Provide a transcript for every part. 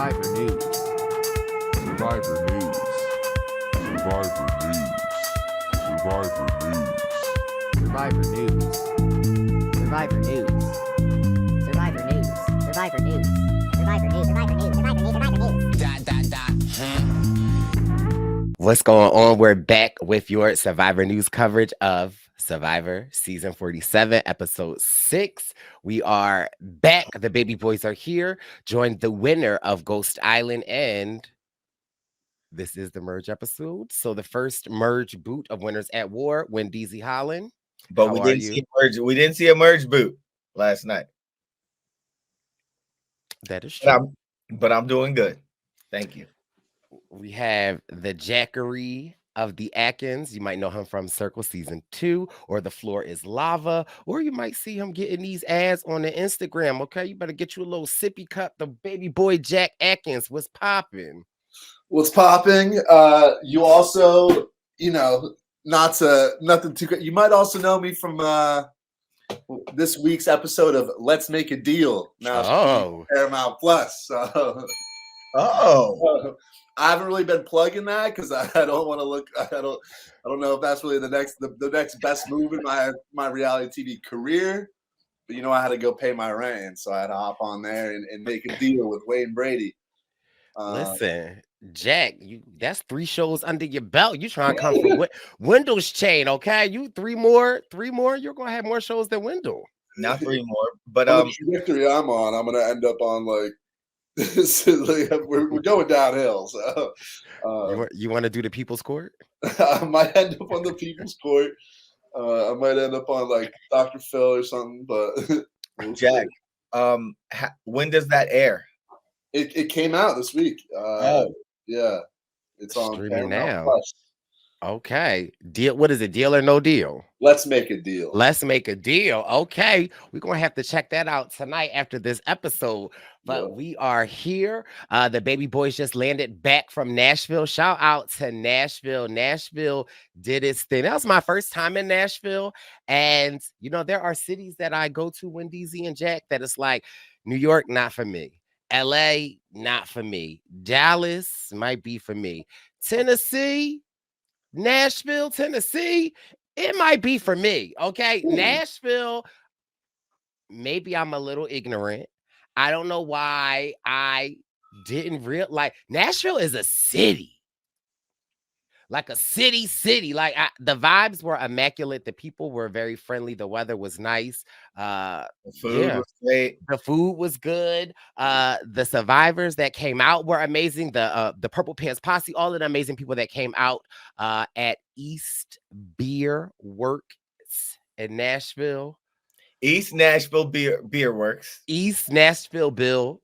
Survivor News. Survivor News. Survivor News. Survivor News. Survivor News. Survivor News. Survivor News. Survivor News. Survivor News. Survivor News. Survivor News. What's going on? We're back with your Survivor News coverage of Survivor Season 47, Episode 6. We are back. The baby boys are here. Joined the winner of Ghost Island, and this is the merge episode. So the first merge boot of Winners at War, Wendeezy Holland. But we didn't see a merge. We didn't see a merge boot last night. That is true. But I'm doing good. Thank you. We have the Jackery of the Atkins. You might know him from Circle Season 2, or The Floor is Lava, or you might see him getting these ads on the Instagram. Okay, you better get you a little sippy cup. The baby boy Jack Atkins. What's popping? What's popping? You also, nothing too good. You might also know me from this week's episode of Let's Make a Deal. Now, Paramount Plus. So, I haven't really been plugging that because I don't want to look. I don't know if that's really the next best move in my reality TV career. But I had to go pay my rent, so I had to hop on there and make a deal with Wayne Brady. Listen, Jack, that's 3 shows under your belt. You trying to come from Wendell's chain, okay? You three more. You're gonna have more shows than Wendell. Not 3 more, but the trajectory I'm on, I'm gonna end up on we're going downhill. So you want to do the People's Court? I might end up on the People's Court. I might end up on Dr. Phil or something. But Jack, when does that air? It came out this week. Yeah, it's on streaming now. Plus. Okay, deal. What is it? Deal or no deal? Let's make a deal. Let's make a deal. Okay, we're gonna have to check that out tonight after this episode. But we are here. The baby boys just landed back from Nashville. Shout out to Nashville. Nashville did its thing. That was my first time in Nashville. And there are cities that I go to, Wendeezy and Jack, that it's like New York, not for me. LA, not for me. Dallas might be for me. Tennessee, Nashville, Tennessee, it might be for me. Okay. Ooh. Nashville, maybe I'm a little ignorant. I don't know why I didn't realize Nashville is a city. Like a city. The vibes were immaculate. The people were very friendly. The weather was nice. The food was great. The food was good. The survivors that came out were amazing. The Purple Pants Posse, all of the amazing people that came out at East Beer Works in Nashville. East Nashville Beer Works. East Nashville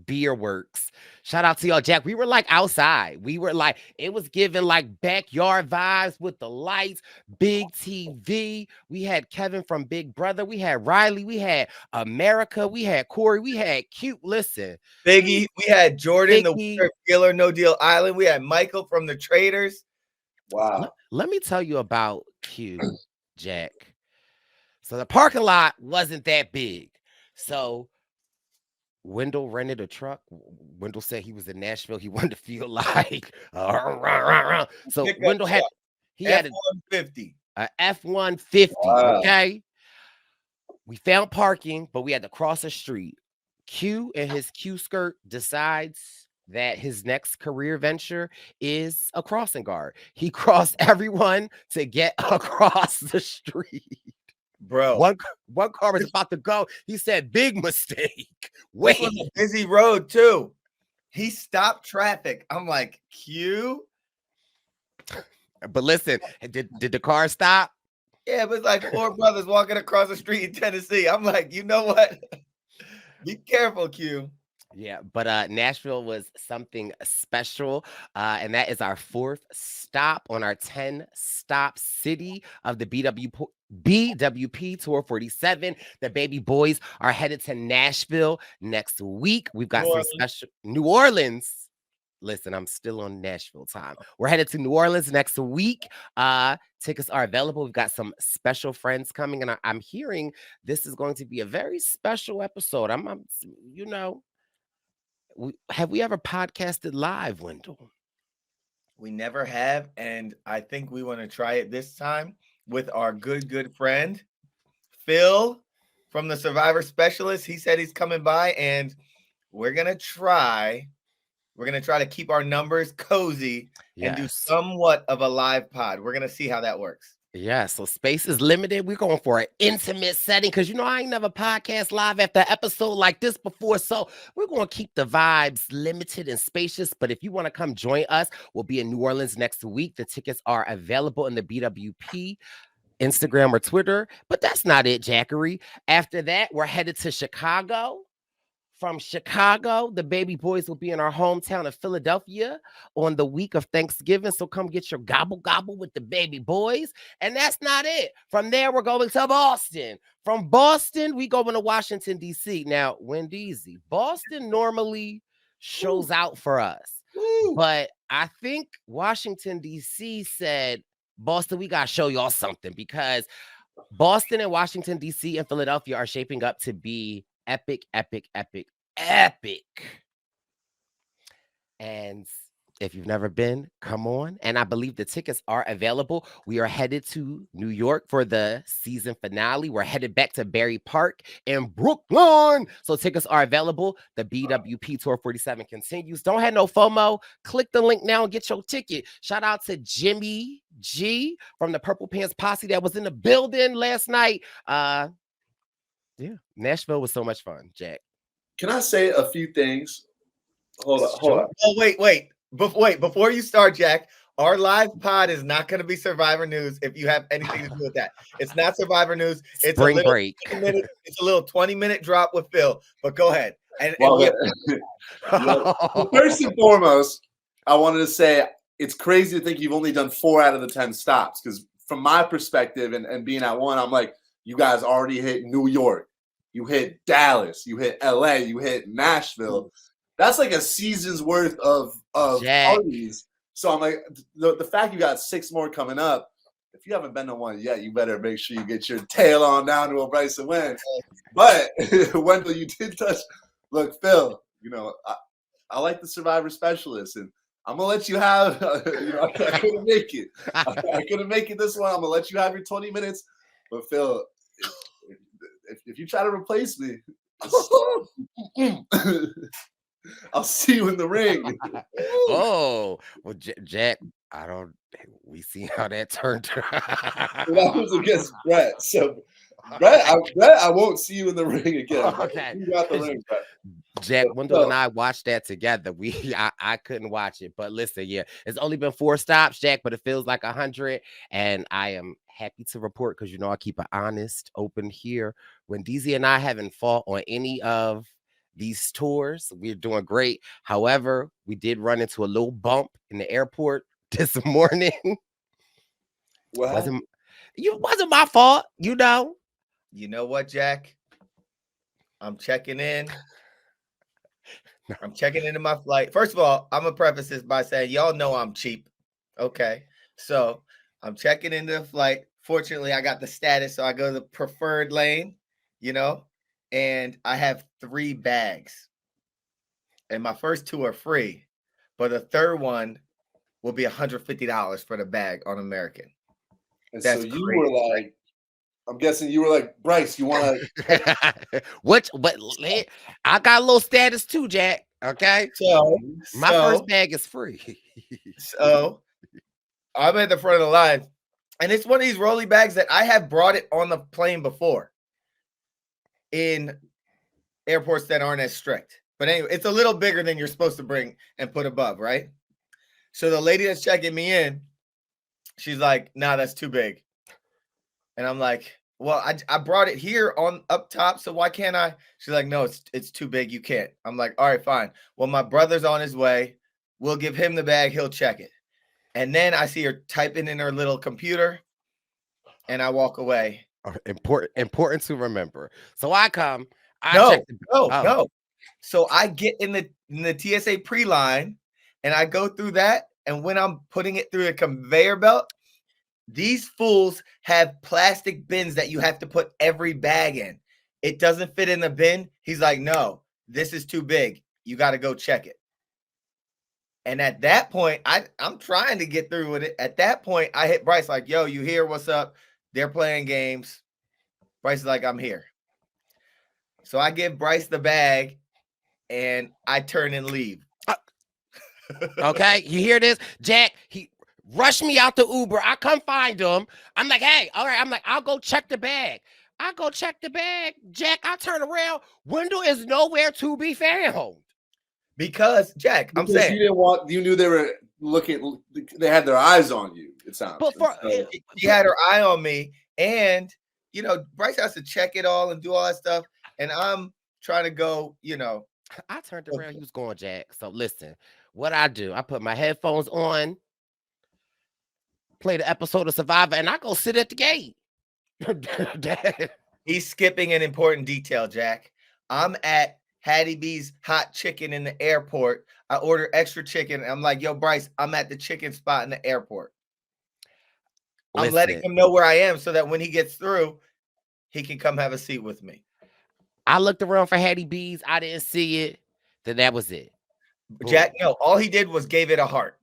Beer Works. Shout out to y'all, Jack. We were outside. We were it was giving backyard vibes with the lights, big TV. We had Kevin from Big Brother. We had Riley. We had America. We had Corey. We had Cute. Listen, Biggie. We had Jordan, the Deal or No Deal Island. We had Michael from the Traders. Wow. Let me tell you about Q, Jack. So the parking lot wasn't that big. So Wendell rented a truck. Wendell said he was in Nashville. He wanted to feel like so Wendell had F-150. A F-150. Wow. Okay. We found parking, but we had to cross a street. Q and his Q skirt decides that his next career venture is a crossing guard. He crossed everyone to get across the street. Bro, one car was about to go. He said, "Big mistake." Wait, it was a busy road too. He stopped traffic. I'm like, Q. But listen, did the car stop? Yeah, it was like 4 brothers walking across the street in Tennessee. I'm like, you know what? Be careful, Q. Yeah, but Nashville was something special, and that is our 4th stop on our 10-stop city of the BWP Tour 47. The baby boys are headed to Nashville next week. We've got some special New Orleans. Listen, I'm still on Nashville time. We're headed to New Orleans next week to Tickets are available. We've got some special friends coming, and I'm hearing this is going to be a very special episode. You know, have we ever podcasted live, Wendell? We never have, and I think we want to try it this time with our good friend Phil from the Survivor Specialist. He said he's coming by, and we're gonna try to keep our numbers cozy and do Yes. somewhat of a live pod. We're gonna see how that works. Yeah, so space is limited. We're going for an intimate setting because, I ain't never podcast live after an episode like this before. So we're going to keep the vibes limited and spacious. But if you want to come join us, we'll be in New Orleans next week. The tickets are available in the BWP Instagram or Twitter. But that's not it, Jackery. After that, we're headed to Chicago. From Chicago, the baby boys will be in our hometown of Philadelphia on the week of Thanksgiving. So come get your gobble with the baby boys. And that's not it. From there, we're going to Boston. From Boston, we going to Washington, D.C. Now, Wendeezy, Boston normally shows out for us. But I think Washington, D.C. said, Boston, we got to show y'all something, because Boston and Washington, D.C. and Philadelphia are shaping up to be epic. And if you've never been, come on. And I believe the tickets are available. We are headed to New York for the season finale. We're headed back to Berry Park in Brooklyn. So tickets are available. The BWP Tour 47 continues. Don't have no FOMO. Click the link now and get your ticket. Shout out to Jimmy G from the Purple Pants Posse that was in the building last night. Yeah, Nashville was so much fun, Jack. Can I say a few things? Hold on. Oh, wait. Before you start, Jack, our live pod is not going to be Survivor News if you have anything to do with that. It's not Survivor News. It's Spring break. It's a little 20-minute drop with Phil, but go ahead. First and foremost, I wanted to say it's crazy to think you've only done 4 out of the 10 stops, because from my perspective and being at one, I'm like, you guys already hit New York. You hit Dallas, you hit LA, you hit Nashville. That's like a season's worth of parties. So I'm like, the fact you got 6 more coming up, if you haven't been to one yet, you better make sure you get your tail on down to a Bryson win. But Wendell, you did touch. Look, Phil, I like the Survivor Specialist, and I'm gonna let you have. I couldn't make it. I couldn't make it this one. I'm gonna let you have your 20 minutes. But Phil, if you try to replace me, I'll see you in the ring. Oh, well, Jack, we see how that turned out. That was against Brett. So, Brett, I won't see you in the ring again. Okay. You got the ring, Brett. Jack, Wendell and I watched that together. I couldn't watch it, but listen, it's only been 4 stops, Jack, but it feels like 100, and I am happy to report, because I keep an honest, open here. When DZ and I haven't fought on any of these tours, we're doing great. However, we did run into a little bump in the airport this morning. What happened? It wasn't my fault, You know what, Jack? I'm checking in. I'm checking into my flight. First of all, I'm gonna preface this by saying y'all know I'm cheap. Okay. So I'm checking into the flight. Fortunately, I got the status, so I go to the preferred lane, and I have 3 bags. And my first 2 are free, but the third one will be $150 for the bag on American. And That's so you crazy, were like, I'm guessing you were like, Bryce, you want to? But I got a little status too, Jack. Okay. So my first bag is free. So I'm at the front of the line, and it's one of these rolly bags that I have brought it on the plane before in airports that aren't as strict. But anyway, it's a little bigger than you're supposed to bring and put above, right? So the lady that's checking me in, she's like, nah, that's too big. And I'm like, well, I brought it here on up top, so why can't I? She's like, no, it's too big. You can't. I'm like, all right, fine. Well, my brother's on his way. We'll give him the bag. He'll check it. And then I see her typing in her little computer, and I walk away. Important to remember. So I come. No. So I get in the TSA pre-line, and I go through that. And when I'm putting it through the conveyor belt, These fools have plastic bins that you have to put every bag in. It doesn't fit in the bin. He's like, no, this is too big. You got to go check it. And at that point, I'm trying to get through with it. At that point, I hit Bryce like, yo, you here? What's up? They're playing games. Bryce is like, I'm here. So I give Bryce the bag and I turn and leave. Okay, you hear this? Jack, he rushed me out the Uber. I come find him. I'm like, hey, all right. I'm like, I'll go check the bag. I go check the bag. Jack, I turn around. Wendell is nowhere to be found. Because Jack, I'm Because saying you knew they were looking, they had their eyes on you. It sounds. But for she had her eye on me, and you know, Bryce has to check it all and do all that stuff, and I'm trying to go, you know. I turned around, he was going, Jack. So listen, what I do, I put my headphones on, play the episode of Survivor, and I go sit at the gate. He's skipping an important detail, Jack. I'm at Hattie B's Hot Chicken in the airport. I order extra chicken. And I'm like, yo, Bryce, I'm at the chicken spot in the airport. I'm letting him know where I am so that when he gets through, he can come have a seat with me. I looked around for Hattie B's. I didn't see it. Then that was it. Jack, no, all he did was gave it a heart.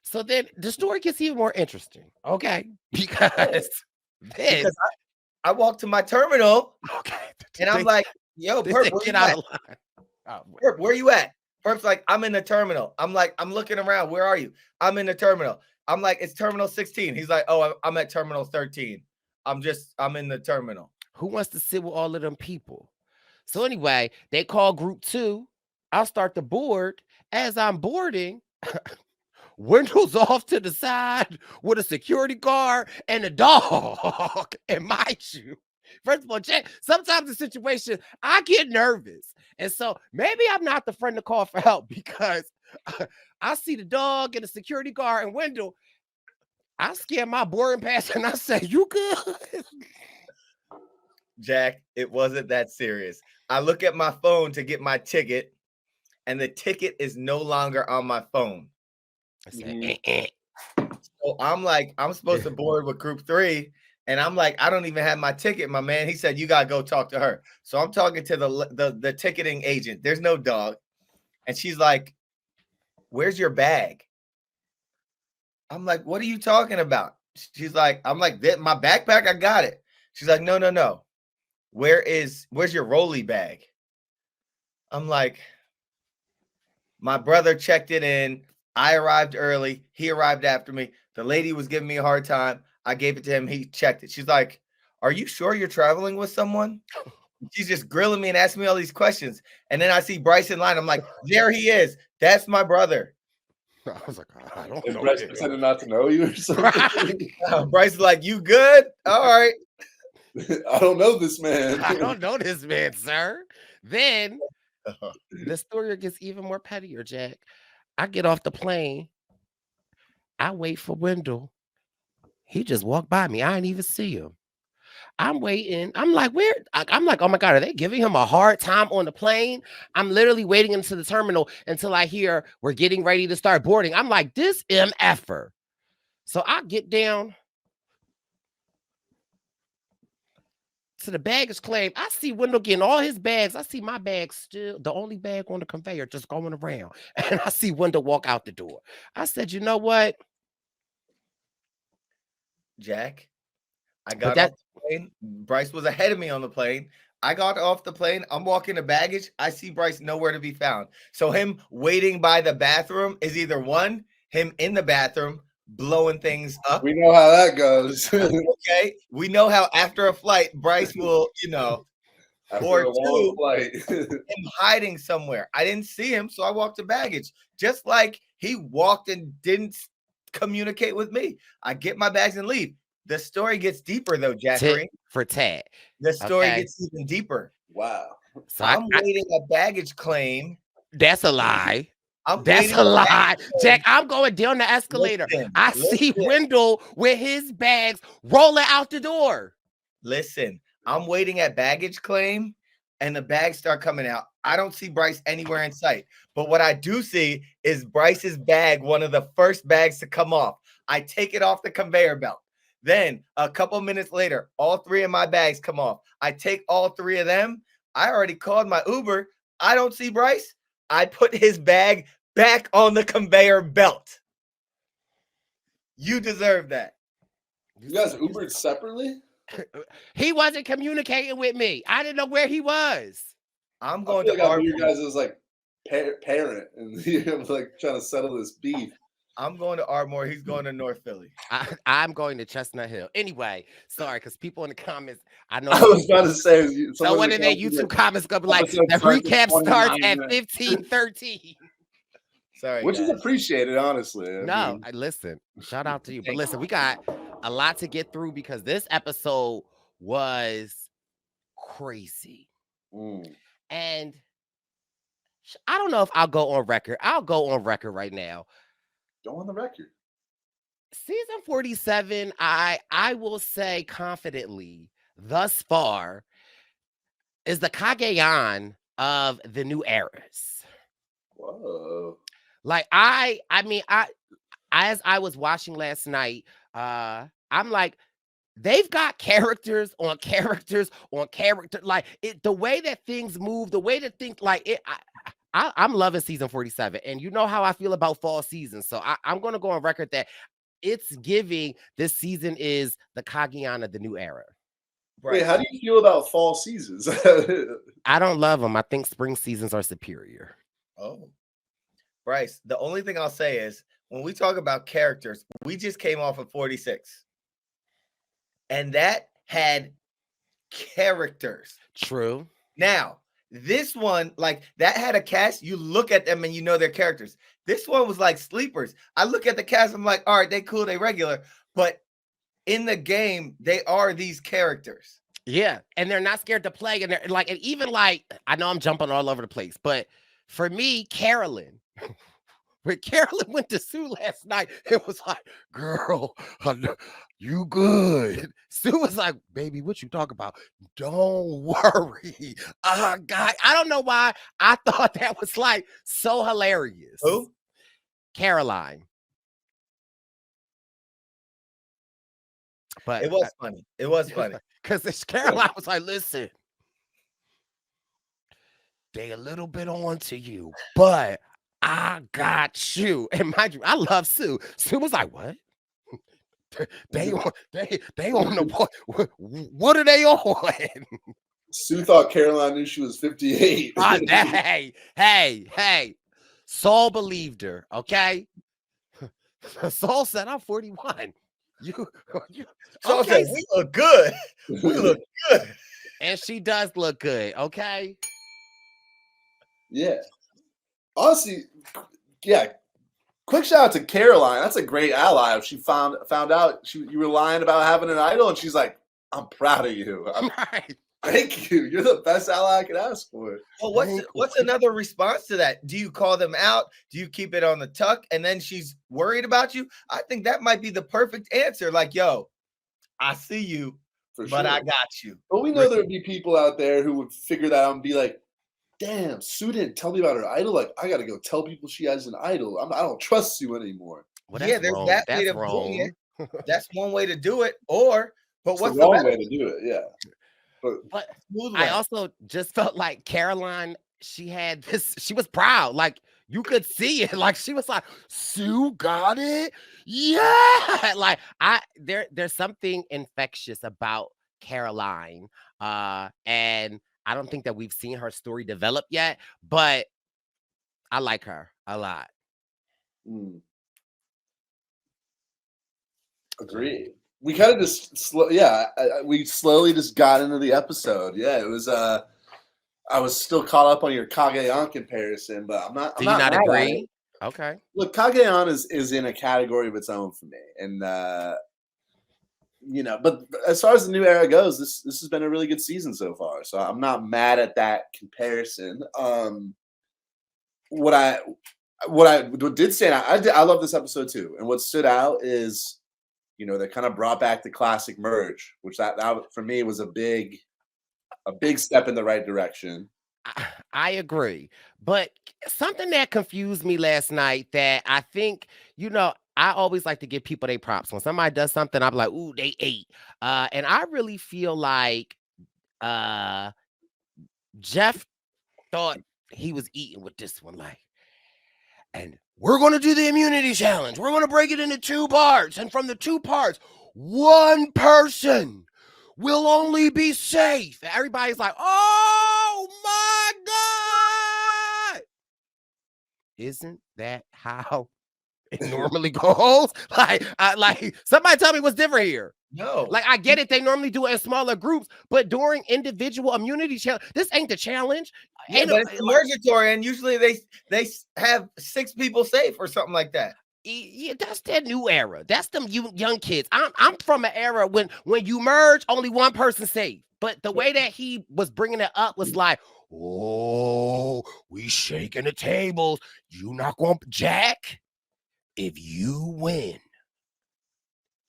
So then the story gets even more interesting. Okay. Because I walked to my terminal. Okay. And I'm like, yo, Perp, get out of line. Perp, where you at? Perp's like, I'm in the terminal. I'm like, I'm looking around. Where are you? I'm in the terminal. I'm like, it's terminal 16. He's like, oh, I'm at terminal 13. I'm in the terminal. Who wants to sit with all of them people? So anyway, they call group 2. I'll start the board. As I'm boarding, Wendell's off to the side with a security guard and a dog. And mind you, first of all, Jack, sometimes the situation, I get nervous. And so maybe I'm not the friend to call for help because I see the dog and the security guard and Wendell. I scan my boarding pass and I say, you good? Jack, it wasn't that serious. I look at my phone to get my ticket, and the ticket is no longer on my phone. I said, So I'm like, I'm supposed to board with group 3. And I'm like, I don't even have my ticket, my man. He said, you got to go talk to her. So I'm talking to the ticketing agent. There's no dog. And she's like, where's your bag? I'm like, what are you talking about? She's like, I'm like, my backpack, I got it. She's like, no. Where's your rolly bag? I'm like, my brother checked it in. I arrived early. He arrived after me. The lady was giving me a hard time. I gave it to him. He checked it. She's like, are you sure you're traveling with someone? She's just grilling me and asking me all these questions. And then I see Bryce in line. I'm like, there he is. That's my brother. I was like, I don't know. Bryce pretended not to know you or something. Bryce is like, you good? All right. I don't know this man. I don't know this man, sir. Then the story gets even more pettier, Jack. I get off the plane. I wait for Wendell. He just walked by me. I didn't even see him. I'm waiting. I'm like, where? I'm like, oh my God, are they giving him a hard time on the plane? I'm literally waiting into the terminal until I hear we're getting ready to start boarding. I'm like, this MFer. So I get down to the baggage claim. I see Wendell getting all his bags. I see my bag still, the only bag on the conveyor just going around. And I see Wendell walk out the door. I said, you know what? Jack, I got off the plane. Bryce was ahead of me on the plane. I got off the plane. I'm walking the baggage. I see Bryce nowhere to be found. So him waiting by the bathroom is either one, him in the bathroom, blowing things up. We know how that goes. Okay. We know how after a flight, Bryce will, or two, him hiding somewhere. I didn't see him, so I walked the baggage. Just like he walked and didn't communicate with me. I get my bags and leave. The story gets deeper though, Jackery. For tat. The story gets even deeper. Wow. So I'm waiting a baggage claim. That's a lie. That's a lie. Jack, I'm going down the escalator. I see Wendell with his bags rolling out the door. Listen, I'm waiting at baggage claim and the bags start coming out. I don't see Bryce anywhere in sight. But what I do see is Bryce's bag, one of the first bags to come off. I take it off the conveyor belt. Then a couple minutes later, all 3 of my bags come off. I take all 3 of them. I already called my Uber. I don't see Bryce. I put his bag back on the conveyor belt. You deserve that. You guys Ubered separately? He wasn't communicating with me. I didn't know where he was. I'm I going feel to like I'm Ardmore. your guys as like parent, and you're like trying to settle this beef. I'm going to Ardmore. He's going to North Philly. I'm going to Chestnut Hill. Anyway, sorry, because people in the comments, I know. I was about to say, so one of their YouTube comments gonna be like, the recap starts at 15:13. Sorry, which guys. is appreciated, honestly. No, listen, shout out to you. But listen, we got a lot to get through because this episode was crazy. And I don't know if I'll go on record. I'll go on record right now. Go on the record. Season 47, I will say confidently, thus far, is the Kage-on of the new eras. Whoa. Like as I was watching last night, I'm like, they've got characters on characters on character. Like the way that things move, the way that things like it. I'm loving season 47, and you know how I feel about fall season. So I'm going to go on record that it's giving this season is the Kage-on of the new era. Right. Wait, how do you feel about fall seasons? I don't love them. I think spring seasons are superior. Oh, Bryce, the only thing I'll say is when we talk about characters, we just came off of 46. And that had characters. True. Now, this one, like that had a cast. You look at them and you know their characters. This one was like sleepers. I look at the cast, I'm like, all right, they cool, they regular. But in the game, they are these characters. Yeah, and they're not scared to play. And they're like, and even like, I know I'm jumping all over the place, but for me, Carolyn, when Carolyn went to Sue last night, it was like, girl, you good. Sue was like, baby, what you talk about? Don't worry. God, I don't know why I thought that was like so hilarious. Who? Caroline. But It was funny. It was funny. Because Caroline was like, listen, they a little bit on to you, but I got you. And mind you, I love Sue. Sue was like, what? They on the boy. What are they on? Sue thought Caroline knew she was 58. Hey. Saul believed her, okay? Saul said, I'm 41. You So okay. we look good. We look good. And she does look good, okay? Yeah. Honestly, yeah. Quick shout out to Caroline. That's a great ally. She found out you were lying about having an idol, and she's like, I'm proud of you. Right. Thank you. You're the best ally I could ask for. Well, what's another response to that? Do you call them out? Do you keep it on the tuck? And then she's worried about you? I think that might be the perfect answer. Like, yo, I see you, but I got you. But we know there'd be people out there who would figure that out and be like, damn, Sue didn't tell me about her idol. Like, I got to go tell people she has an idol. I don't trust Sue anymore. Well, yeah, there's wrong. that way That's to wrong. do it. That's one way to do it. But what's the wrong way to do it? Yeah. But I also just felt like Caroline, she had this, she was proud. Like you could see it. Like she was like, Sue got it. Yeah. Like there's something infectious about Caroline. And I don't think that we've seen her story develop yet, but I like her a lot. Agreed. We kind of just, we slowly just got into the episode. Yeah, it was, I was still caught up on your Kage-on comparison, but I'm not. Do you not agree? Okay. Look, Kage-on is in a category of its own for me. And, but as far as the new era goes, this has been a really good season so far. So I'm not mad at that comparison. What I did say, I love this episode too. And what stood out is, they kind of brought back the classic merge, which that for me was a big step in the right direction. I agree. But something that confused me last night that I think, I always like to give people their props. When somebody does something, I'm like, ooh, they ate. And I really feel like Jeff thought he was eating with this one, like, and we're going to do the immunity challenge. We're going to break it into 2 parts. And from the 2 parts, one person will only be safe. And everybody's like, oh my God. Isn't that how it normally goes? Like somebody tell me what's different here. No. Like, I get it. They normally do it in smaller groups, but during individual immunity challenge, this ain't the challenge. Yeah, but it's emergatory, and usually they have 6 people safe or something like that. Yeah, that's that new era. That's them young kids. I'm from an era when you merge, only one person safe. But the way that he was bringing it up was like, oh, we shaking the tables. You not going to Jack. If you win,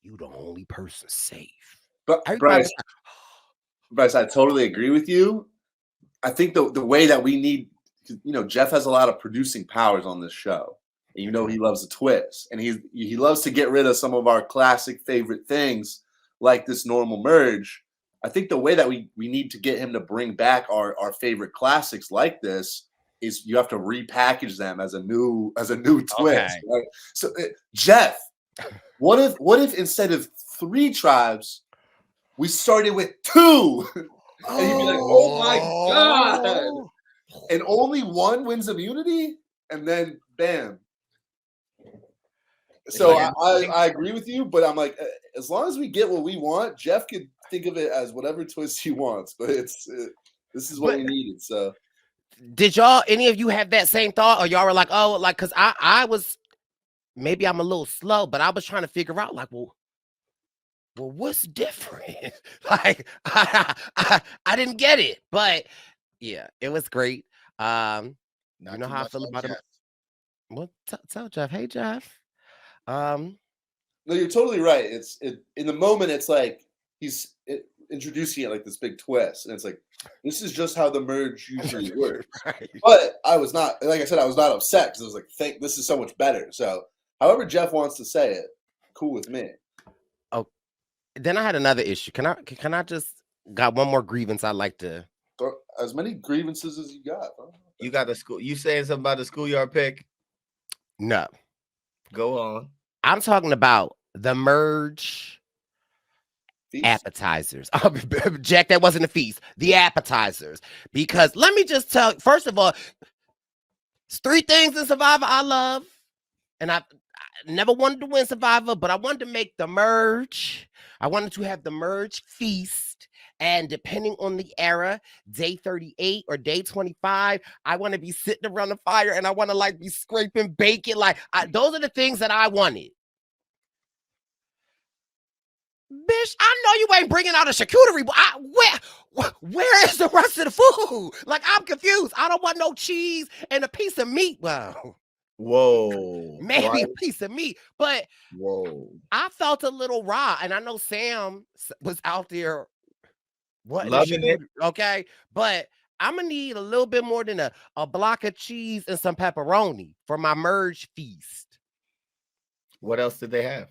you the only person safe. But Bryce, I totally agree with you. I think the way that we need, Jeff has a lot of producing powers on this show. And he loves a twist. And he loves to get rid of some of our classic favorite things like this normal merge. I think the way that we need to get him to bring back our favorite classics like this is you have to repackage them as a new twist. Okay. Right? So Jeff, what if instead of 3 tribes, we started with 2? And you'd be like, oh my God. And only one wins immunity? And then bam. So I agree with you, but I'm like, as long as we get what we want, Jeff could think of it as whatever twist he wants. But this is what we needed. So did any of you have that same thought, or y'all were like, oh, like, because I was, maybe I'm a little slow, but I was trying to figure out, like, well, what's different? Like, I didn't get it, but yeah, it was great. You know how I feel about it. Well, tell Jeff. Hey, Jeff. No, you're totally right. It's in the moment. It's like he's introducing it like this big twist, and it's like this is just how the merge usually works. Right. But I was not, like I said, I was not upset because I was like, this is so much better. So, however Jeff wants to say it, cool with me. Oh, then I had another issue. Can I just got one more grievance I'd like to. As many grievances as you got. Huh? You got the school. You saying something about the schoolyard pick? No. Go on. I'm talking about the merge feast. Appetizers. Jack, that wasn't a feast. The appetizers. Because let me just tell you, first of all, it's 3 things in Survivor I love. And I never wanted to win Survivor, but I wanted to make the merge. I wanted to have the merge feast. And depending on the era, day 38 or day 25, I want to be sitting around the fire and I want to like be scraping bacon. Like those are the things that I wanted. Bitch, I know you ain't bringing out a charcuterie, but where is the rest of the food? Like, I'm confused. I don't want no cheese and a piece of meat. Well, whoa, maybe a piece of meat, but whoa, I felt a little raw, and I know Sam was out there. What loving it? Okay, but I'm gonna need a little bit more than a block of cheese and some pepperoni for my merge feast. What else did they have?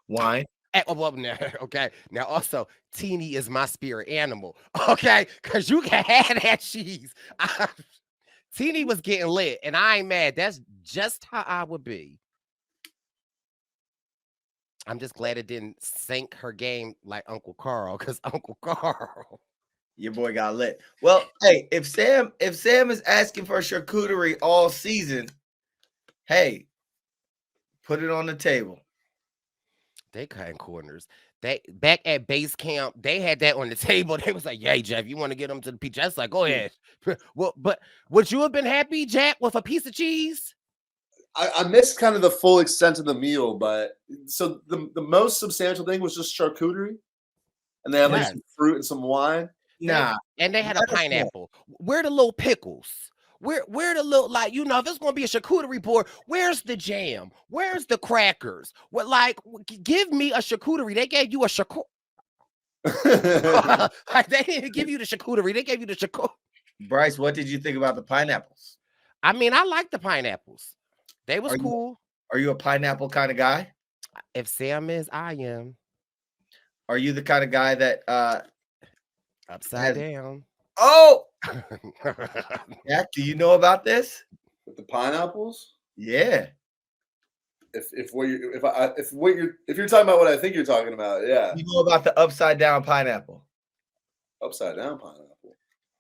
Wine. Okay. Now also, Teeny is my spirit animal. Okay, because you can have that cheese. Teeny was getting lit, and I ain't mad. That's just how I would be. I'm just glad it didn't sink her game like Uncle Carl, because Uncle Carl, your boy got lit. Well, hey, if Sam is asking for charcuterie all season, hey, put it on the table. They cutting corners. They back at base camp, they had that on the table. They was like, "Hey, Jeff, you want to get them to the peach?" I was like, "Go ahead." Well, but would you have been happy, Jack, with a piece of cheese? I missed kind of the full extent of the meal, but so the most substantial thing was just charcuterie, and they had like some fruit and some wine. Nah, and they had a pineapple. Where the little pickles? Where the little, like, you know, if it's gonna be a charcuterie board, where's the jam? Where's the crackers? What, like, give me a charcuterie. They gave you a charcuterie. They didn't give you the charcuterie. They gave you the charcuterie. Bryce, what did you think about the pineapples? I mean, I like the pineapples. They was cool. Are you a pineapple kind of guy? If Sam is, I am. Are you the kind of guy that Upside has down. Oh, Jack, do you know about this? With the pineapples? Yeah. If you're talking about what I think you're talking about, yeah. You know about the upside down pineapple? Upside down pineapple.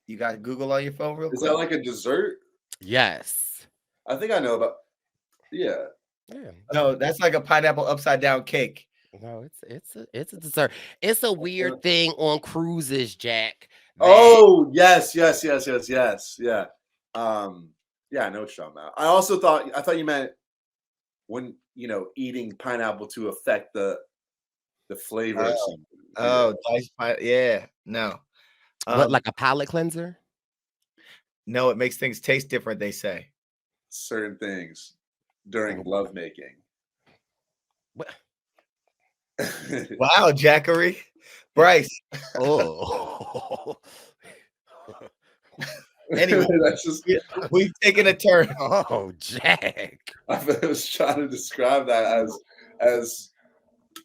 You got Google on your phone real Is quick? that like a dessert? Yes. I think I know about. Yeah. Yeah. No, that's like a pineapple upside down cake. No, it's a dessert. It's a weird thing on cruises, Jack. Oh, yes. Yeah. Yeah, I know what you're talking about. I thought you meant when eating pineapple to affect the flavor of something. Diced yeah. No. What, like a palate cleanser? No, it makes things taste different, they say. Certain things during lovemaking. What? Wow, Jackery. Bryce. Oh. Anyway, that's just we've taken a turn. Oh, Jack. I was trying to describe that as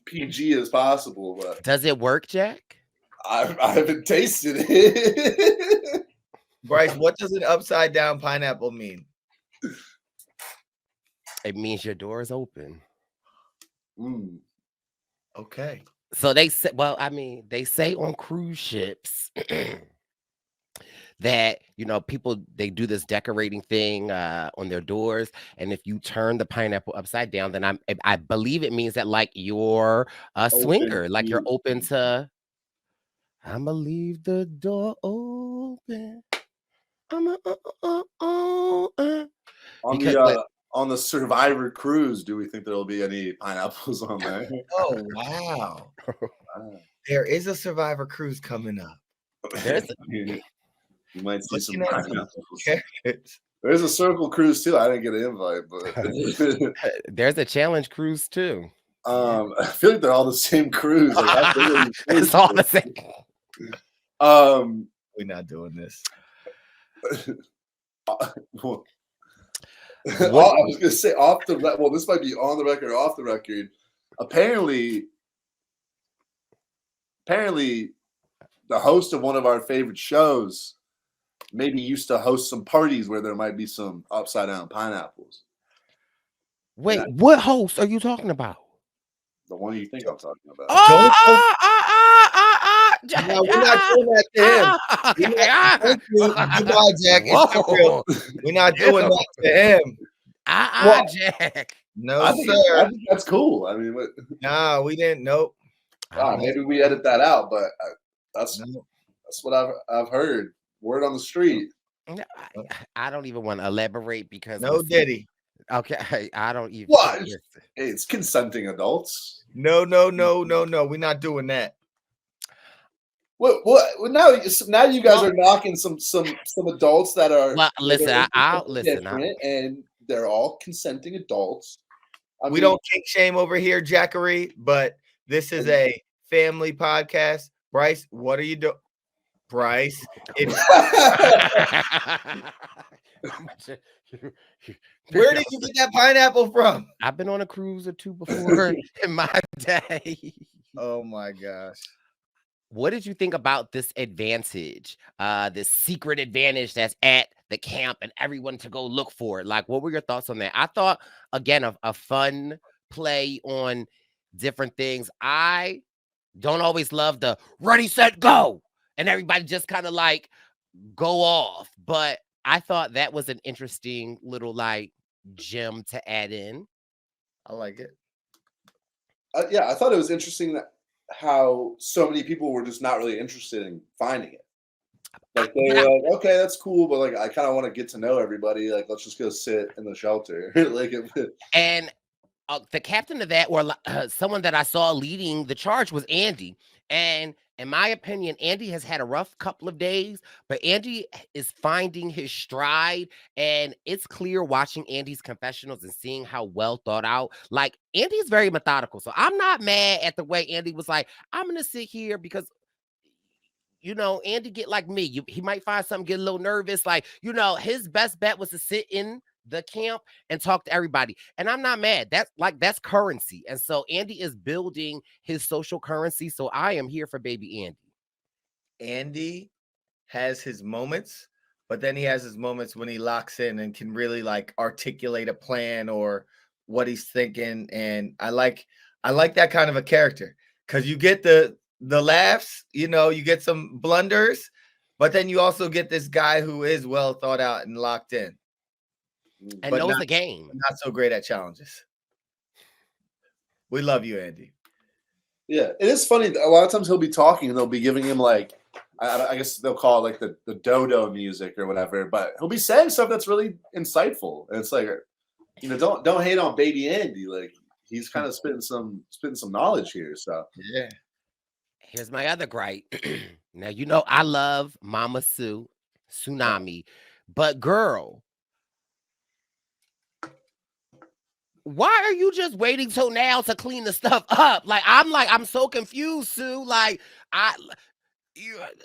PG as possible, but Does it work, Jack? I haven't tasted it. Bryce, what does an upside down pineapple mean? It means your door is open. Okay. So they say, well, I mean, they say on cruise ships that, people, they do this decorating thing on their doors. And if you turn the pineapple upside down, then I believe it means that like you're a swinger, like you're open to, I'ma leave the door open. On the Survivor cruise, do we think there'll be any pineapples on there? Oh, wow. There is a Survivor cruise coming up. You might see some Looking at pineapples. There's a Circle cruise too. I didn't get an invite, but there's a challenge cruise too. I feel like they're all the same cruise. It's all the same. We're not doing this. I was gonna say off the well, this might be on the record or off the record. Apparently, the host of one of our favorite shows maybe used to host some parties where there might be some upside down pineapples. Wait, what host are you talking about? The one you think I'm talking about. No, we're not doing that to him. Goodbye, Jack. It's not real. We're not doing that to him. Jack. No, I think that's cool. I mean, no, we didn't. Nope. Maybe we edit that out, but that's what I've heard. Word on the street. I don't even want to elaborate because no Diddy. Okay, I don't even. What? Hey, it's consenting adults. No. We're not doing that. What? Now you guys are knocking some adults that are. Well, listen. I'll listen. And they're all consenting adults. We don't kink shame over here, Jackery, but this is a family podcast. Bryce, what are you doing? Bryce, where did you get that pineapple from? I've been on a cruise or two before in my day. Oh my gosh. What did you think about this advantage, this secret advantage that's at the camp and everyone to go look for it? Like, what were your thoughts on that? I thought, again, a fun play on different things. I don't always love the ready, set, go, and everybody just kind of like go off. But I thought that was an interesting little like gem to add in. I like it. Yeah, I thought it was interesting that how so many people were just not really interested in finding it. Like they were like, okay, that's cool, but like I kind of want to get to know everybody. Like, let's just go sit in the shelter. And the captain of that, or someone that I saw leading the charge, was Andy. And in my opinion, Andy has had a rough couple of days, but Andy is finding his stride. And it's clear watching Andy's confessionals and seeing how well thought out. Like, Andy's very methodical. So I'm not mad at the way Andy was like, I'm going to sit here because, Andy get like me. He might find something, get a little nervous. Like, his best bet was to sit in the camp and talk to everybody. And I'm not mad. That's currency. And so Andy is building his social currency. So I am here for baby Andy. Andy has his moments, but then he has his moments when he locks in and can really like articulate a plan or what he's thinking. And I like that kind of a character because you get the laughs, you get some blunders, but then you also get this guy who is well thought out and locked in. And knows the game. Not so great at challenges. We love you, Andy. Yeah, it is funny. A lot of times he'll be talking and they'll be giving him like, I guess they'll call it like the dodo music or whatever, but he'll be saying stuff that's really insightful. And it's like, don't hate on baby Andy. Like he's kind of spitting some knowledge here. So yeah. Here's my other gripe. Now, I love Mama Sue, Tsunami, but girl, why are you just waiting till now to clean the stuff up? I'm so confused, Sue.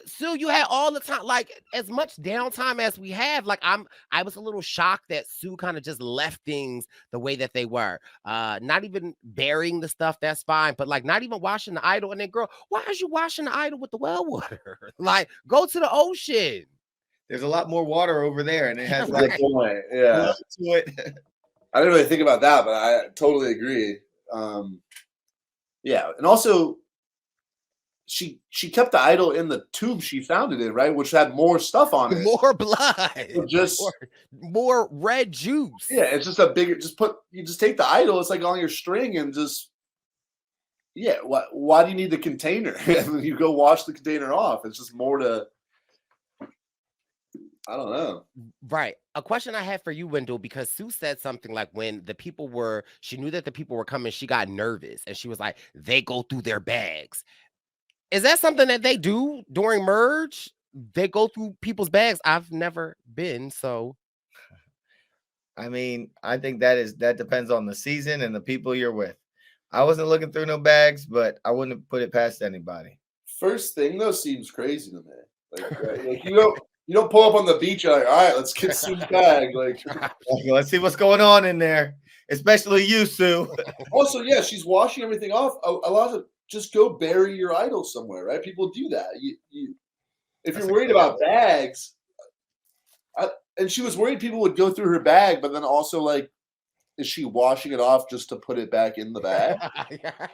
Sue, you had all the time, like as much downtime as we have. I was a little shocked that Sue kind of just left things the way that they were. Not even burying the stuff, that's fine, but not even washing the idol. And then, girl, why is you washing the idol with the well water? Go to the ocean. There's a lot more water over there, and it has yeah. to it. I didn't really think about that, but I totally agree. Yeah, and also she kept the idol in the tube she found it in, right? Which had more stuff on it, more blood, just more red juice. Yeah, it's just a bigger. You just take the idol. It's like on your string, and just Why do you need the container? And you go wash the container off. It's just more to. I don't know. Right. A question I had for you, Wendell, because Sue said something like when she knew that the people were coming, she got nervous and she was like, they go through their bags. Is that something that they do during merge? They go through people's bags? I've never been, so. I mean, I think that depends on the season and the people you're with. I wasn't looking through no bags, but I wouldn't have put it past anybody. First thing though seems crazy to me. Like you don't pull up on the beach. You're like, all right, let's get Sue's bag. Let's see what's going on in there, especially you, Sue. Also, yeah, she's washing everything off. A lot of just go bury your idol somewhere, right? People do that. If you're worried about bags, and she was worried people would go through her bag, but then also is she washing it off just to put it back in the bag?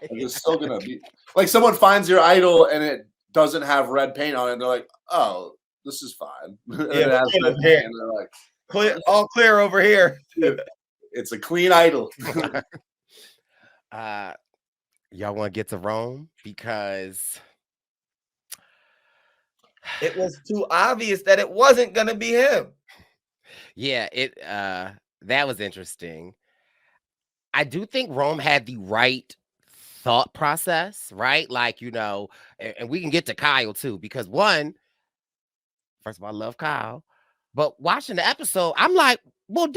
It's still gonna be like someone finds your idol and it doesn't have red paint on it. And they're like, "Oh, this is fine." It has red paint, and they're like, all clear over here. It's a clean idol. Y'all want to get to Rome because it was too obvious that it wasn't gonna be him. Yeah, that was interesting. I do think Rome had the right thought process, right? And we can get to Kyle too, because first of all, I love Kyle, but watching the episode, I'm like, well,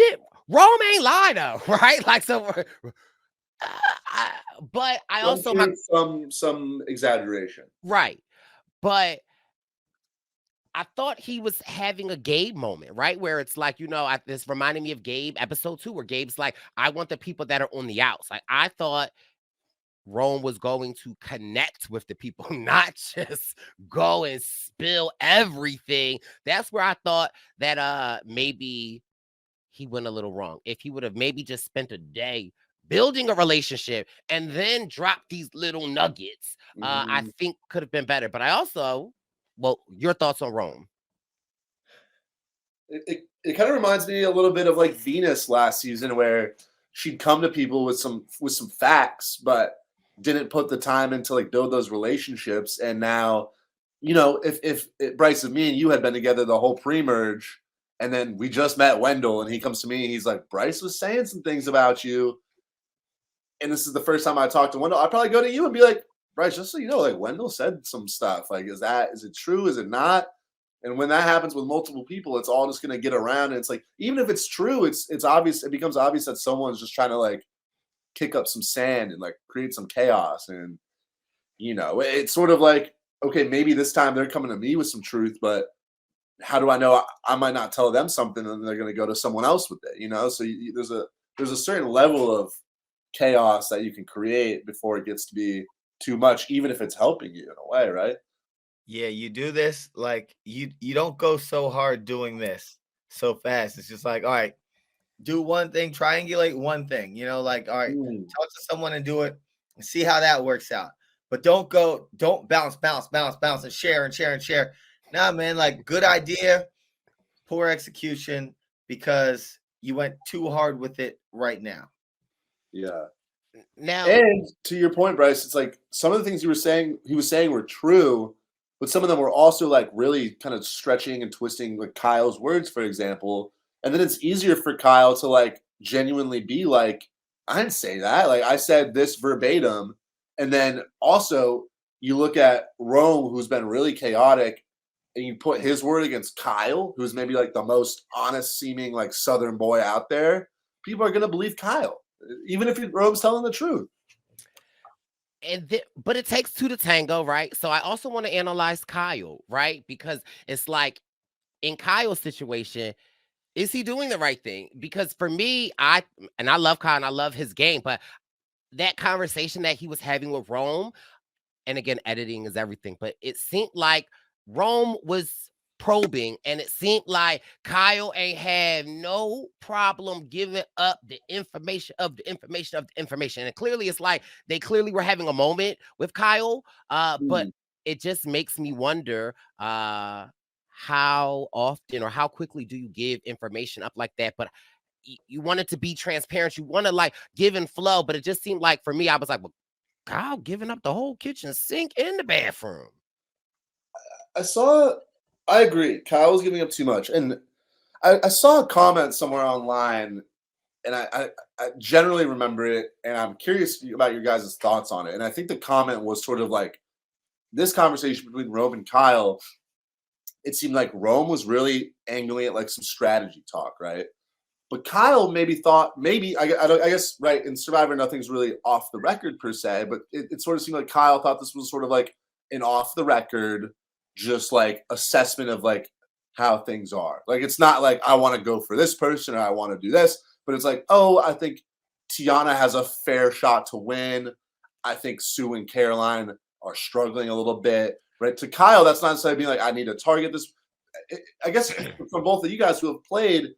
Rome ain't lie though, right? But I also some exaggeration, right? But I thought he was having a Gabe moment, right? Where it's this reminded me of Gabe episode 2, where Gabe's like, I want the people that are on the outs. I thought Rome was going to connect with the people, not just go and spill everything. That's where I thought that maybe he went a little wrong. If he would have maybe just spent a day building a relationship and then dropped these little nuggets, I think could have been better. But I also... Well, your thoughts on Rome? It kind of reminds me a little bit of Venus last season, where she'd come to people with some facts, but didn't put the time into build those relationships. And now, if Bryce and me and you had been together the whole pre-merge, and then we just met Wendell, and he comes to me and he's like, Bryce was saying some things about you, and this is the first time I talked to Wendell, I'd probably go to you and be like, Bryce, just so you know, Wendell said some stuff. Is it true? Is it not? And when that happens with multiple people, it's all just going to get around. And it's even if it's true, it's obvious. It becomes obvious that someone's just trying to kick up some sand and create some chaos. And, it's sort of okay, maybe this time they're coming to me with some truth, but how do I know I might not tell them something and they're going to go to someone else with it, you know? So there's a certain level of chaos that you can create before it gets to be too much, even if it's helping you in a way, right? Yeah, you do this like you don't go so hard doing this so fast. It's just like, all right, do one thing, triangulate one thing, you know, like, all right, talk to someone and do it and see how that works out. But don't bounce, and share and share and share. Nah, man, like good idea, poor execution because you went too hard with it right now. Yeah. Now, And to your point, Bryce, it's like some of the things he was saying were true, but some of them were also like really kind of stretching and twisting like Kyle's words, for example. And then it's easier for Kyle to like genuinely be like, I didn't say that. Like I said this verbatim. And then also you look at Rome, who's been really chaotic, and you put his word against Kyle, who's maybe like the most honest seeming like Southern boy out there. People are going to believe Kyle, even if Rome's telling the truth. But it takes two to tango, right? So I also want to analyze Kyle, right? Because it's like in Kyle's situation, is he doing the right thing? Because for me, I love Kyle and I love his game, but that conversation that he was having with Rome, and again, editing is everything, but it seemed like Rome was probing, and it seemed like Kyle ain't had no problem giving up the information of the information of the information. And clearly, it's like they clearly were having a moment with Kyle, but it just makes me wonder how often or how quickly do you give information up like that? But you want it to be transparent. You want to like give and flow, but it just seemed like for me, I was like, well, Kyle giving up the whole kitchen sink in the bathroom. I agree. Kyle was giving up too much. And I saw a comment somewhere online, and I generally remember it, and I'm curious about your guys' thoughts on it. And I think the comment was sort of like this conversation between Rome and Kyle, it seemed like Rome was really angling at like some strategy talk, right? But Kyle maybe thought, I guess, right, in Survivor, nothing's really off the record per se, but it sort of seemed like Kyle thought this was sort of like an off the record, just like assessment of like how things are. Like, it's not like I want to go for this person or I want to do this, but it's like, oh, I think Tiana has a fair shot to win. I think Sue and Caroline are struggling a little bit, right? To Kyle, that's not necessarily being like, I need to target this. I guess from both of you guys who have played,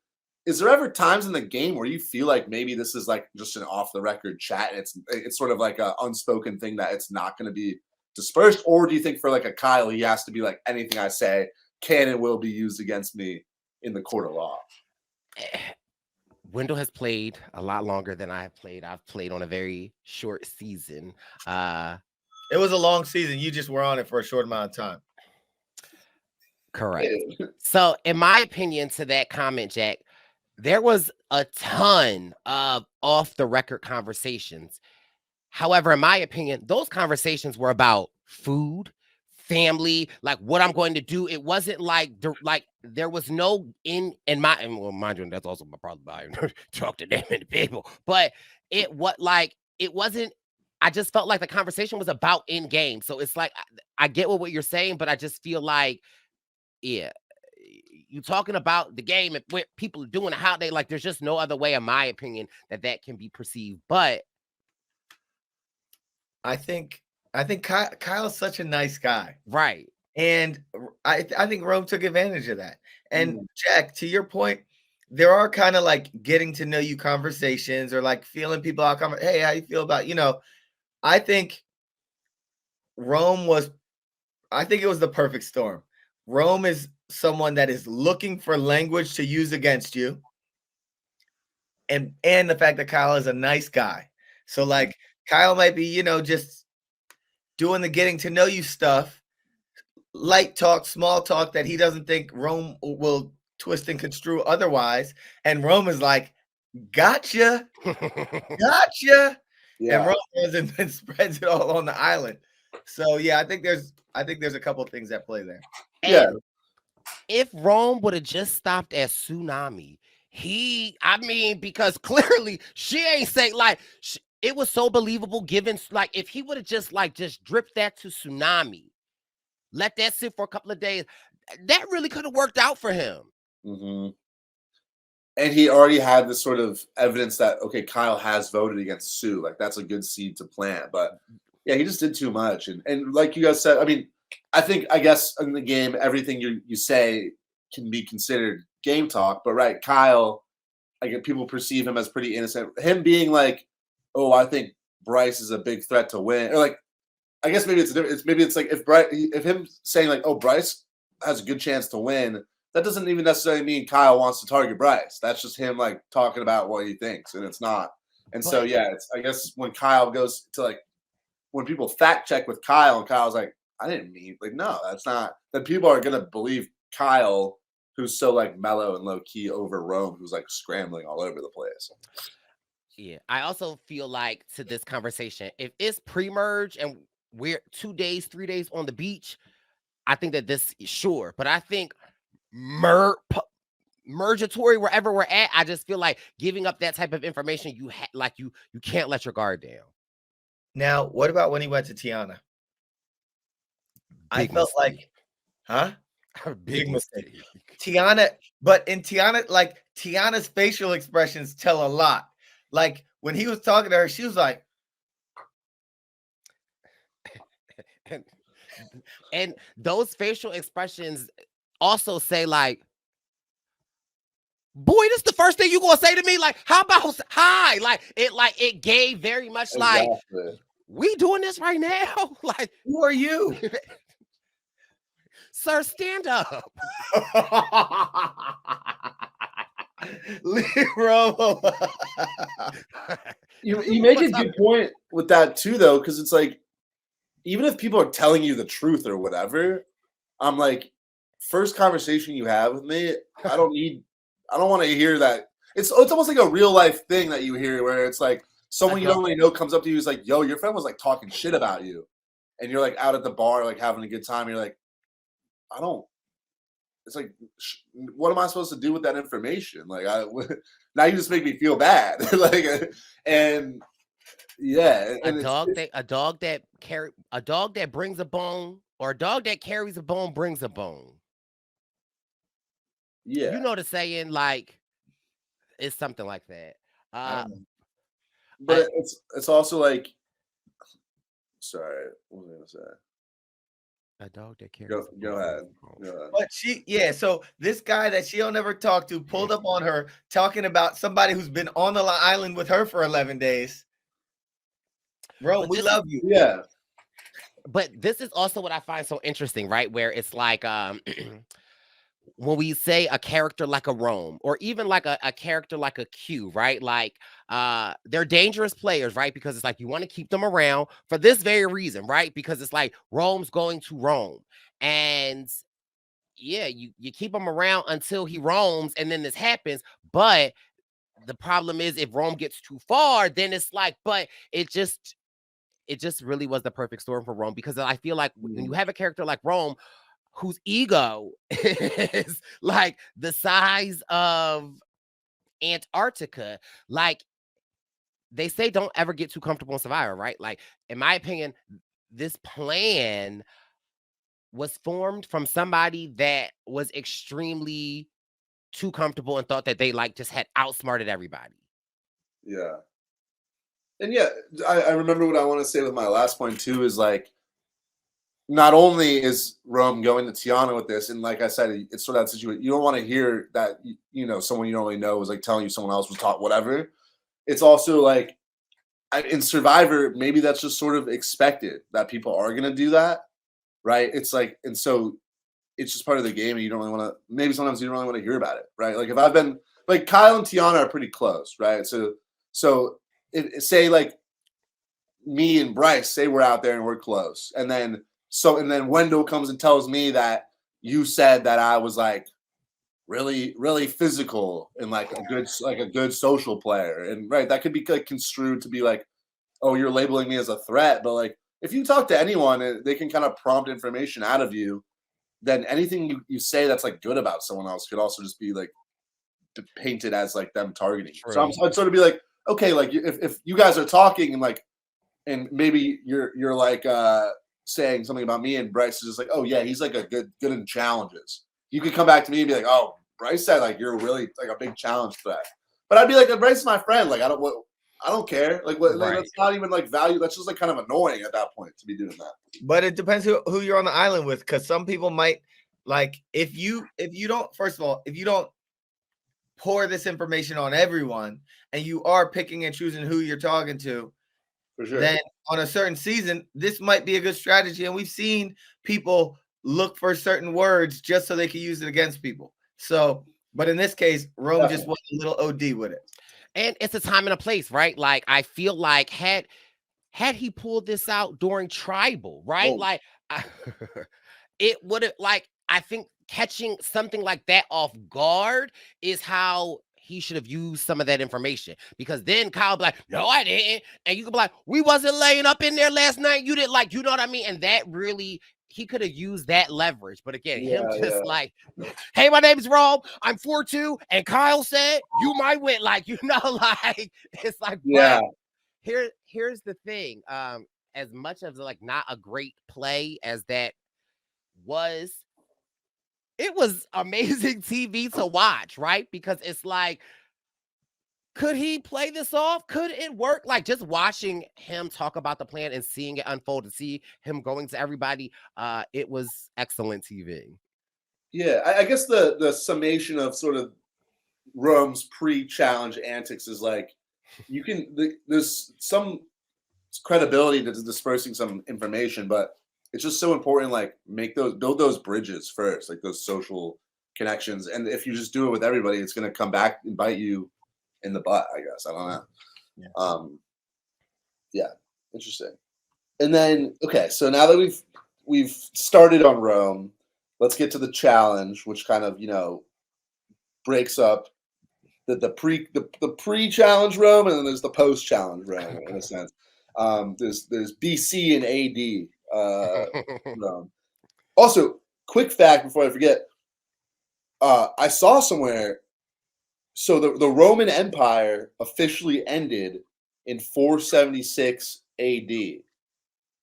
is there ever times in the game where you feel like maybe this is like just an off the record chat and it's sort of like an unspoken thing that it's not going to be dispersed? Or do you think for like a Kyle, he has to be like, anything I say can and will be used against me in the court of law? Wendell has played a lot longer than I have played. I've played on a very short season. It was a long season. You just were on it for a short amount of time. Correct. So in my opinion, to that comment, Jack, there was a ton of off the record conversations. However, in my opinion, those conversations were about food, family, like what I'm going to do. It wasn't like there was no well, mind you, that's also my problem. I talk to them many people, but it wasn't. I just felt like the conversation was about in game. So it's like I get what you're saying, but I just feel like, yeah, you talking about the game and what people are doing, how they like. There's just no other way, in my opinion, that can be perceived. But I think Kyle's such a nice guy, right? And I think Rome took advantage of that. And Jack, to your point, there are kind of like getting to know you conversations or like feeling people out. Hey, how you feel about, I think it was the perfect storm. Rome is someone that is looking for language to use against you. And the fact that Kyle is a nice guy. So like Kyle might be, just doing the getting to know you stuff, light talk, small talk that he doesn't think Rome will twist and construe otherwise. And Rome is like, gotcha. Gotcha. Yeah. And Rome goes and spreads it all on the island. So yeah, I think there's a couple of things at play there. Yeah. If Rome would have just stopped at tsunami, because clearly she ain't say like it was so believable given like if he would have just dripped that to tsunami, let that sit for a couple of days, that really could have worked out for him. Mm-hmm. And he already had this sort of evidence that, okay, Kyle has voted against Sue. Like, that's a good seed to plant. But yeah, he just did too much. And like you guys said, I mean, I guess in the game, everything you say can be considered game talk. But right, Kyle, I get people perceive him as pretty innocent. Him being like, oh, I think Bryce is a big threat to win. Or like, I guess maybe it's different. Maybe it's like if him saying like, oh, Bryce has a good chance to win, that doesn't even necessarily mean Kyle wants to target Bryce. That's just him like talking about what he thinks, and it's not. And so yeah, it's I guess when Kyle goes to like when people fact check with Kyle and Kyle's like, I didn't mean like no, that's not. Then people are gonna believe Kyle, who's so like mellow and low key over Rome, who's like scrambling all over the place. Yeah, I also feel like to this conversation, if it's pre-merge and we're 2 days, 3 days on the beach, I think that this is sure. But I think mergatory wherever we're at, I just feel like giving up that type of information, you can't let your guard down. Now, what about when he went to Tiana? I felt like, huh? Big mistake. Tiana, but in Tiana, like Tiana's facial expressions tell a lot. Like when he was talking to her, she was like, and those facial expressions also say like, boy, this is the first thing you gonna say to me. Like, how about hi? Like it gave very much like we doing this right now. Like, who are you? Sir, stand up. You make a good point with that too, though, because it's like even if people are telling you the truth or whatever, I'm like, first conversation you have with me, I don't want to hear that. It's almost like a real life thing that you hear where it's like someone you don't really know comes up to you is like, yo, your friend was like talking shit about you, and you're like out at the bar like having a good time. You're like, it's like, what am I supposed to do with that information? Like, now you just make me feel bad. Like, and yeah, and a dog that brings a bone, or a dog that carries a bone brings a bone. Yeah, you know the saying, like it's something like that. But it's also like, sorry, what was I gonna say? A dog that carries. Go ahead. But so this guy that she'll never talk to pulled up on her talking about somebody who's been on the island with her for 11 days. Bro, we love you. Yeah. But this is also what I find so interesting, right? Where it's like when we say a character like a Rome, or even like a character like a Q, right? Like they're dangerous players, right? Because it's like you want to keep them around for this very reason, right? Because it's like Rome's going to Rome, and yeah, you keep him around until he roams, and then this happens. But the problem is if Rome gets too far, then it's like, but it just really was the perfect storm for Rome, because I feel like when you have a character like Rome whose ego is like the size of Antarctica, like they say, don't ever get too comfortable in Survivor, right? Like, in my opinion, this plan was formed from somebody that was extremely too comfortable and thought that they like just had outsmarted everybody. Yeah. And yeah, I remember what I want to say with my last point too is like, not only is Rome going to Tiana with this, and like I said, it's sort of that situation. You don't want to hear that, someone you don't really know was like telling you someone else was taught whatever. It's also like in Survivor, maybe that's just sort of expected that people are going to do that, right? It's like, and so it's just part of the game, and you don't really want to. Maybe sometimes you don't really want to hear about it, right? Like if I've been like Kyle and Tiana are pretty close, right? So say like me and Bryce, say we're out there and we're close, and then Wendell comes and tells me that you said that I was like really, really physical and like a good social player, and right, that could be like construed to be like, oh, you're labeling me as a threat. But like if you talk to anyone, they can kind of prompt information out of you. Then anything you say that's like good about someone else could also just be like painted as like them targeting. True. So I'd sort of be like, okay, like if you guys are talking and like, and maybe you're like saying something about me, and Bryce is just like, oh yeah, he's like a good in challenges. You could come back to me and be like, oh, Bryce said like you're really like a big challenge threat. But I'd be like, Bryce is my friend. Like I don't care. Like what? Like, that's not even like value. That's just like kind of annoying at that point to be doing that. But it depends who you're on the island with, because some people might like if you don't, first of all, if you don't pour this information on everyone and you are picking and choosing who you're talking to, For sure. then on a certain season, this might be a good strategy. And we've seen people look for certain words just so they can use it against people. So, but in this case, Rome just went a little OD with it. And it's a time and a place, right? Like I feel like had he pulled this out during tribal, right? Oh. Like it would have, like, I think catching something like that off guard is how he should have used some of that information, because then Kyle be like, no, I didn't. And you could be like, we wasn't laying up in there last night. You didn't, like, you know what I mean? And that really, he could have used that leverage. But again, like, hey, my name's Rob. I'm 4'2", and Kyle said you might win. Like, you know, like, it's like, yeah. Here's the thing. As much as like not a great play as that was, it was amazing TV to watch, right? Because it's like, could he play this off? Could it work? Like just watching him talk about the plan and seeing it unfold and see him going to everybody, it was excellent TV. Yeah, I guess the summation of sort of Rome's pre-challenge antics is like, you can there's some credibility to dispersing some information, but it's just so important, like build those bridges first, like those social connections. And if you just do it with everybody, it's going to come back and bite you in the butt, I guess. I don't know. Yeah, interesting. And then, okay, so now that we've started on Rome, let's get to the challenge, which kind of, breaks up the pre-challenge Rome, and then there's the post-challenge Rome in a sense. There's BC and AD Rome. Also, quick fact before I forget, I saw somewhere, so the Roman Empire officially ended in 476 AD,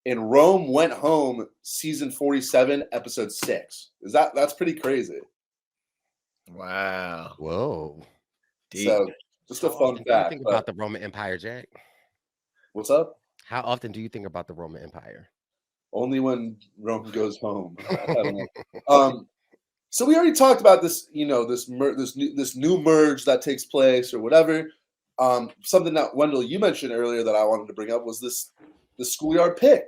and Rome went home season 47, episode 6. That's pretty crazy. Wow. Whoa. Deep. So just a fun fact. Do you think about the Roman Empire, Jack? What's up? How often do you think about the Roman Empire? Only when Rome goes home. I don't know. So we already talked about this, this new merge that takes place or whatever. Something that Wendell, you mentioned earlier that I wanted to bring up was the schoolyard pick.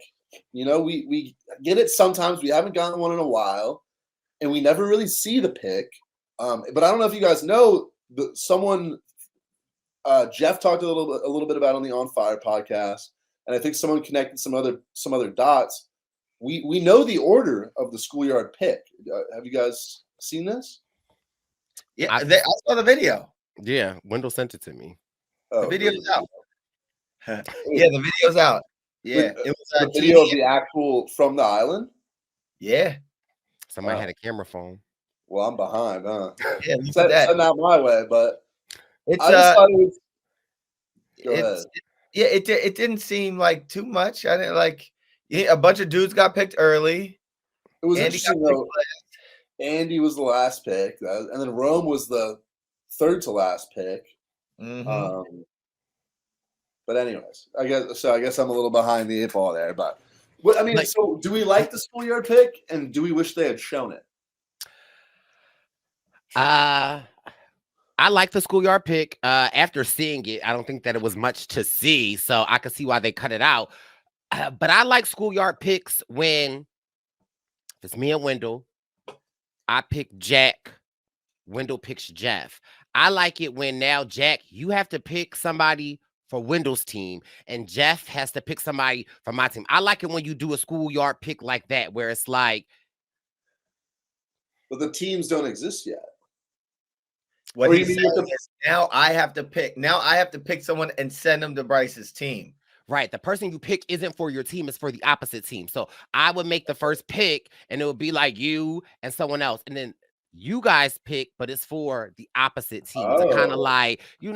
We get it sometimes. We haven't gotten one in a while, and we never really see the pick. But I don't know if you guys know, someone Jeff talked a little bit about on the On Fire podcast, and I think someone connected some other dots. We know the order of the schoolyard pick. Have you guys seen this? Yeah, I saw the video. Yeah, Wendell sent it to me. The video's out. Yeah, the video's out. Yeah, it was the video of the actual from the island. Yeah, somebody had a camera phone. Well, I'm behind, huh? Yeah, send out my way, but it's I just thought it was. Go ahead. Yeah, it didn't seem like too much. I didn't like. Yeah, a bunch of dudes got picked early. It was interesting though. Andy was the last pick, and then Rome was the third to last pick. Mm-hmm. But anyways, I guess I'm a little behind the 8 ball there. But I mean, so do we like the schoolyard pick, and do we wish they had shown it? I like the schoolyard pick. After seeing it, I don't think that it was much to see, so I could see why they cut it out. But I like schoolyard picks when it's me and Wendell. I pick Jack. Wendell picks Jeff. I like it when now, Jack, you have to pick somebody for Wendell's team, and Jeff has to pick somebody for my team. I like it when you do a schoolyard pick like that, where it's like. But the teams don't exist yet. What he said is now I have to pick. Now I have to pick someone and send them to Bryce's team. Right. The person you pick isn't for your team. It's for the opposite team. So I would make the first pick, and it would be like you and someone else. And then you guys pick, but it's for the opposite team. To kind of like, So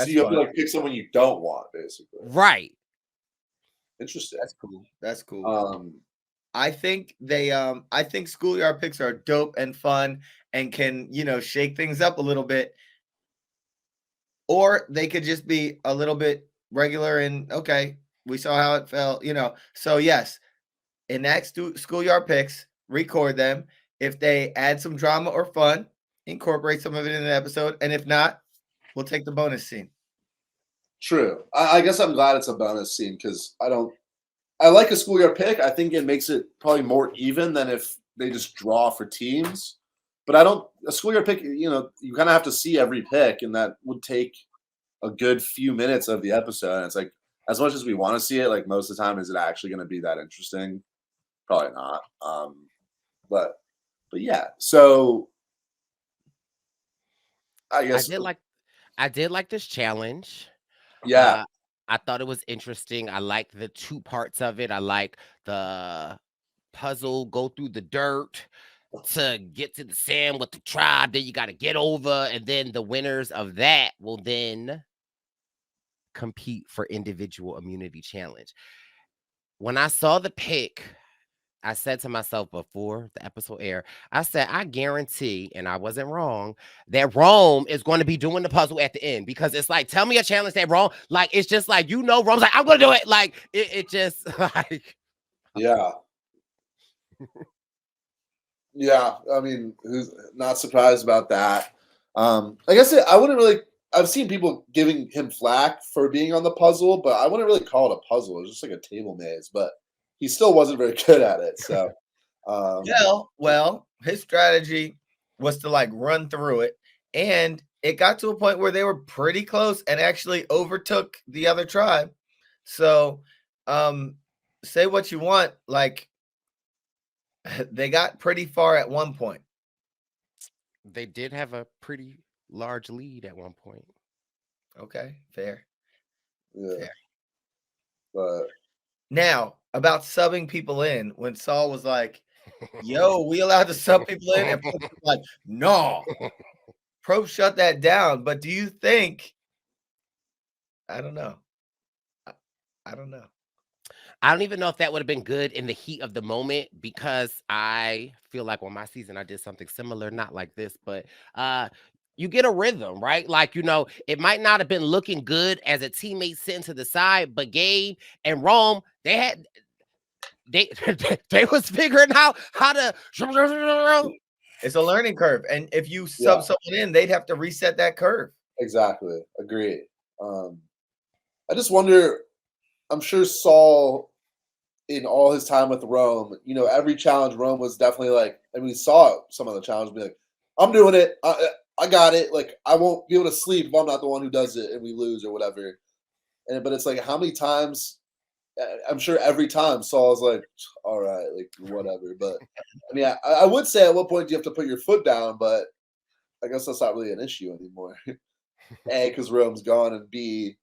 you have to like pick someone you don't want, basically. Right. Interesting. That's cool. That's cool. I I think I think schoolyard picks are dope and fun and can, shake things up a little bit. Or they could just be a little bit regular and okay, we saw how it felt, So yes, enact schoolyard picks, record them. If they add some drama or fun, incorporate some of it in an episode. And if not, we'll take the bonus scene. True. I guess I'm glad it's a bonus scene because I like a schoolyard pick. I think it makes it probably more even than if they just draw for teams. But a schoolyard pick, you kind of have to see every pick, and that would take a good few minutes of the episode. And it's like, as much as we want to see it, like most of the time, is it actually going to be that interesting? Probably not. But yeah. So I guess I did like this challenge. yeah. I thought it was interesting. I like the two parts of it. I like the puzzle, go through the dirt to get to the sand with the tribe. Then you got to get over, and then the winners of that will then compete for individual immunity challenge. When I saw the pick, I said to myself before the episode aired, I said, I guarantee, and I wasn't wrong, that Rome is going to be doing the puzzle at the end because it's like, tell me a challenge that Rome, like, it's just like, Rome's like, I'm going to do it. Like, it just like. Yeah. Yeah. I mean, who's not surprised about that? I guess I wouldn't really. I've seen people giving him flack for being on the puzzle, but I wouldn't really call it a puzzle. It was just like a table maze, but he still wasn't very good at it. So, well, his strategy was to like run through it, and it got to a point where they were pretty close and actually overtook the other tribe. So, say what you want, like they got pretty far at one point. They did have a pretty large lead at one point. Okay, fair. yeah. Fair. But Now, about subbing people in, when Saul was like, yo, we allowed to sub people in? And Probst was like, no. Probst shut that down. But do you think, I don't know. I don't know. I don't even know if that would have been good in the heat of the moment because I feel like on my season I did something similar, not like this, but you get a rhythm, right? Like, it might not have been looking good as a teammate sitting to the side, but Gabe and Rome, they was figuring out how to. It's a learning curve. And if you sub someone in, they'd have to reset that curve. exactly, agree. I just wonder. I'm sure Saul, in all his time with Rome, every challenge Rome was definitely like. And we saw some of the challenges be like, "I'm doing it. I got it. Like I won't be able to sleep if I'm not the one who does it, and we lose or whatever." But it's like, how many times? I'm sure every time Saul's like, "All right, like whatever." But I mean, I would say at what point do you have to put your foot down? But I guess that's not really an issue anymore. A, because Rome's gone, and B,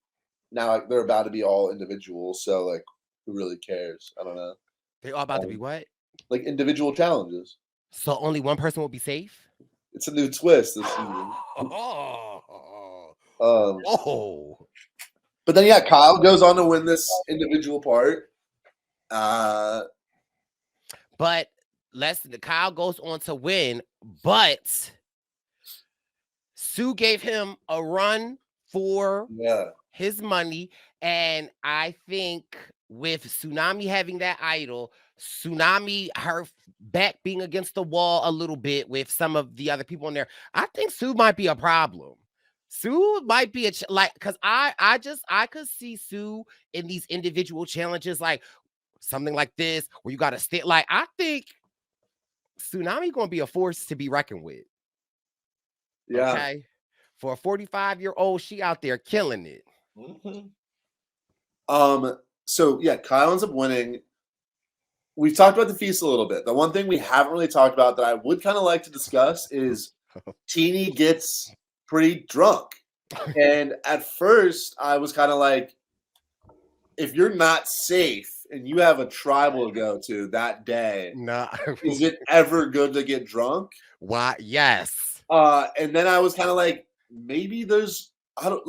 now they're about to be all individuals. So like, who really cares? I don't know. They all about to be what? Like individual challenges. So only one person will be safe? It's a new twist this season. But then Kyle goes on to win this individual part. But Kyle goes on to win, but Sue gave him a run for his money. And I think with Tsunami having that idol, Tsunami, her back being against the wall a little bit with some of the other people in there, I think Sue might be a problem. Sue might be because I could see Sue in these individual challenges, like something like this where you got to stay. Like I think Tsunami going to be a force to be reckoned with. Yeah. Okay. For a 45-year-old, she out there killing it. Mm-hmm. So Kyle ends up winning. We've talked about the feast a little bit. The one thing we haven't really talked about that I would kind of like to discuss is Teeny gets pretty drunk. And at first I was kind of like, if you're not safe and you have a tribal to go to that day, is it ever good to get drunk? Why? Yes. And then I was kind of like, maybe I'll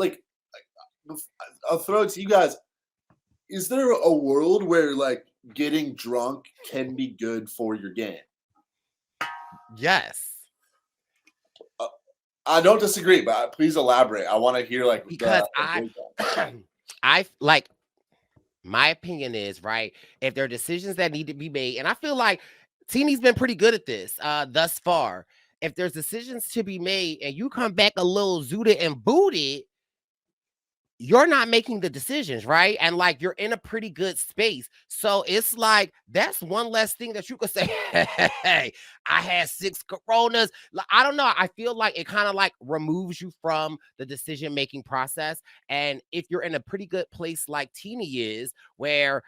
throw it to you guys. is there a world where like getting drunk can be good for your game? Yes. I don't disagree, but please elaborate. I want to hear like Because the I like, my opinion is, right, if there are decisions that need to be made, and I feel like Teeny's been pretty good at this thus far. If there's decisions to be made and you come back a little zooted and booted, you're not making the decisions, right? And like, you're in a pretty good space. So it's like, that's one less thing that you could say, hey, I had 6 Coronas. Like, I don't know. I feel like it kind of like removes you from the decision-making process. And if you're in a pretty good place like Teeny is, where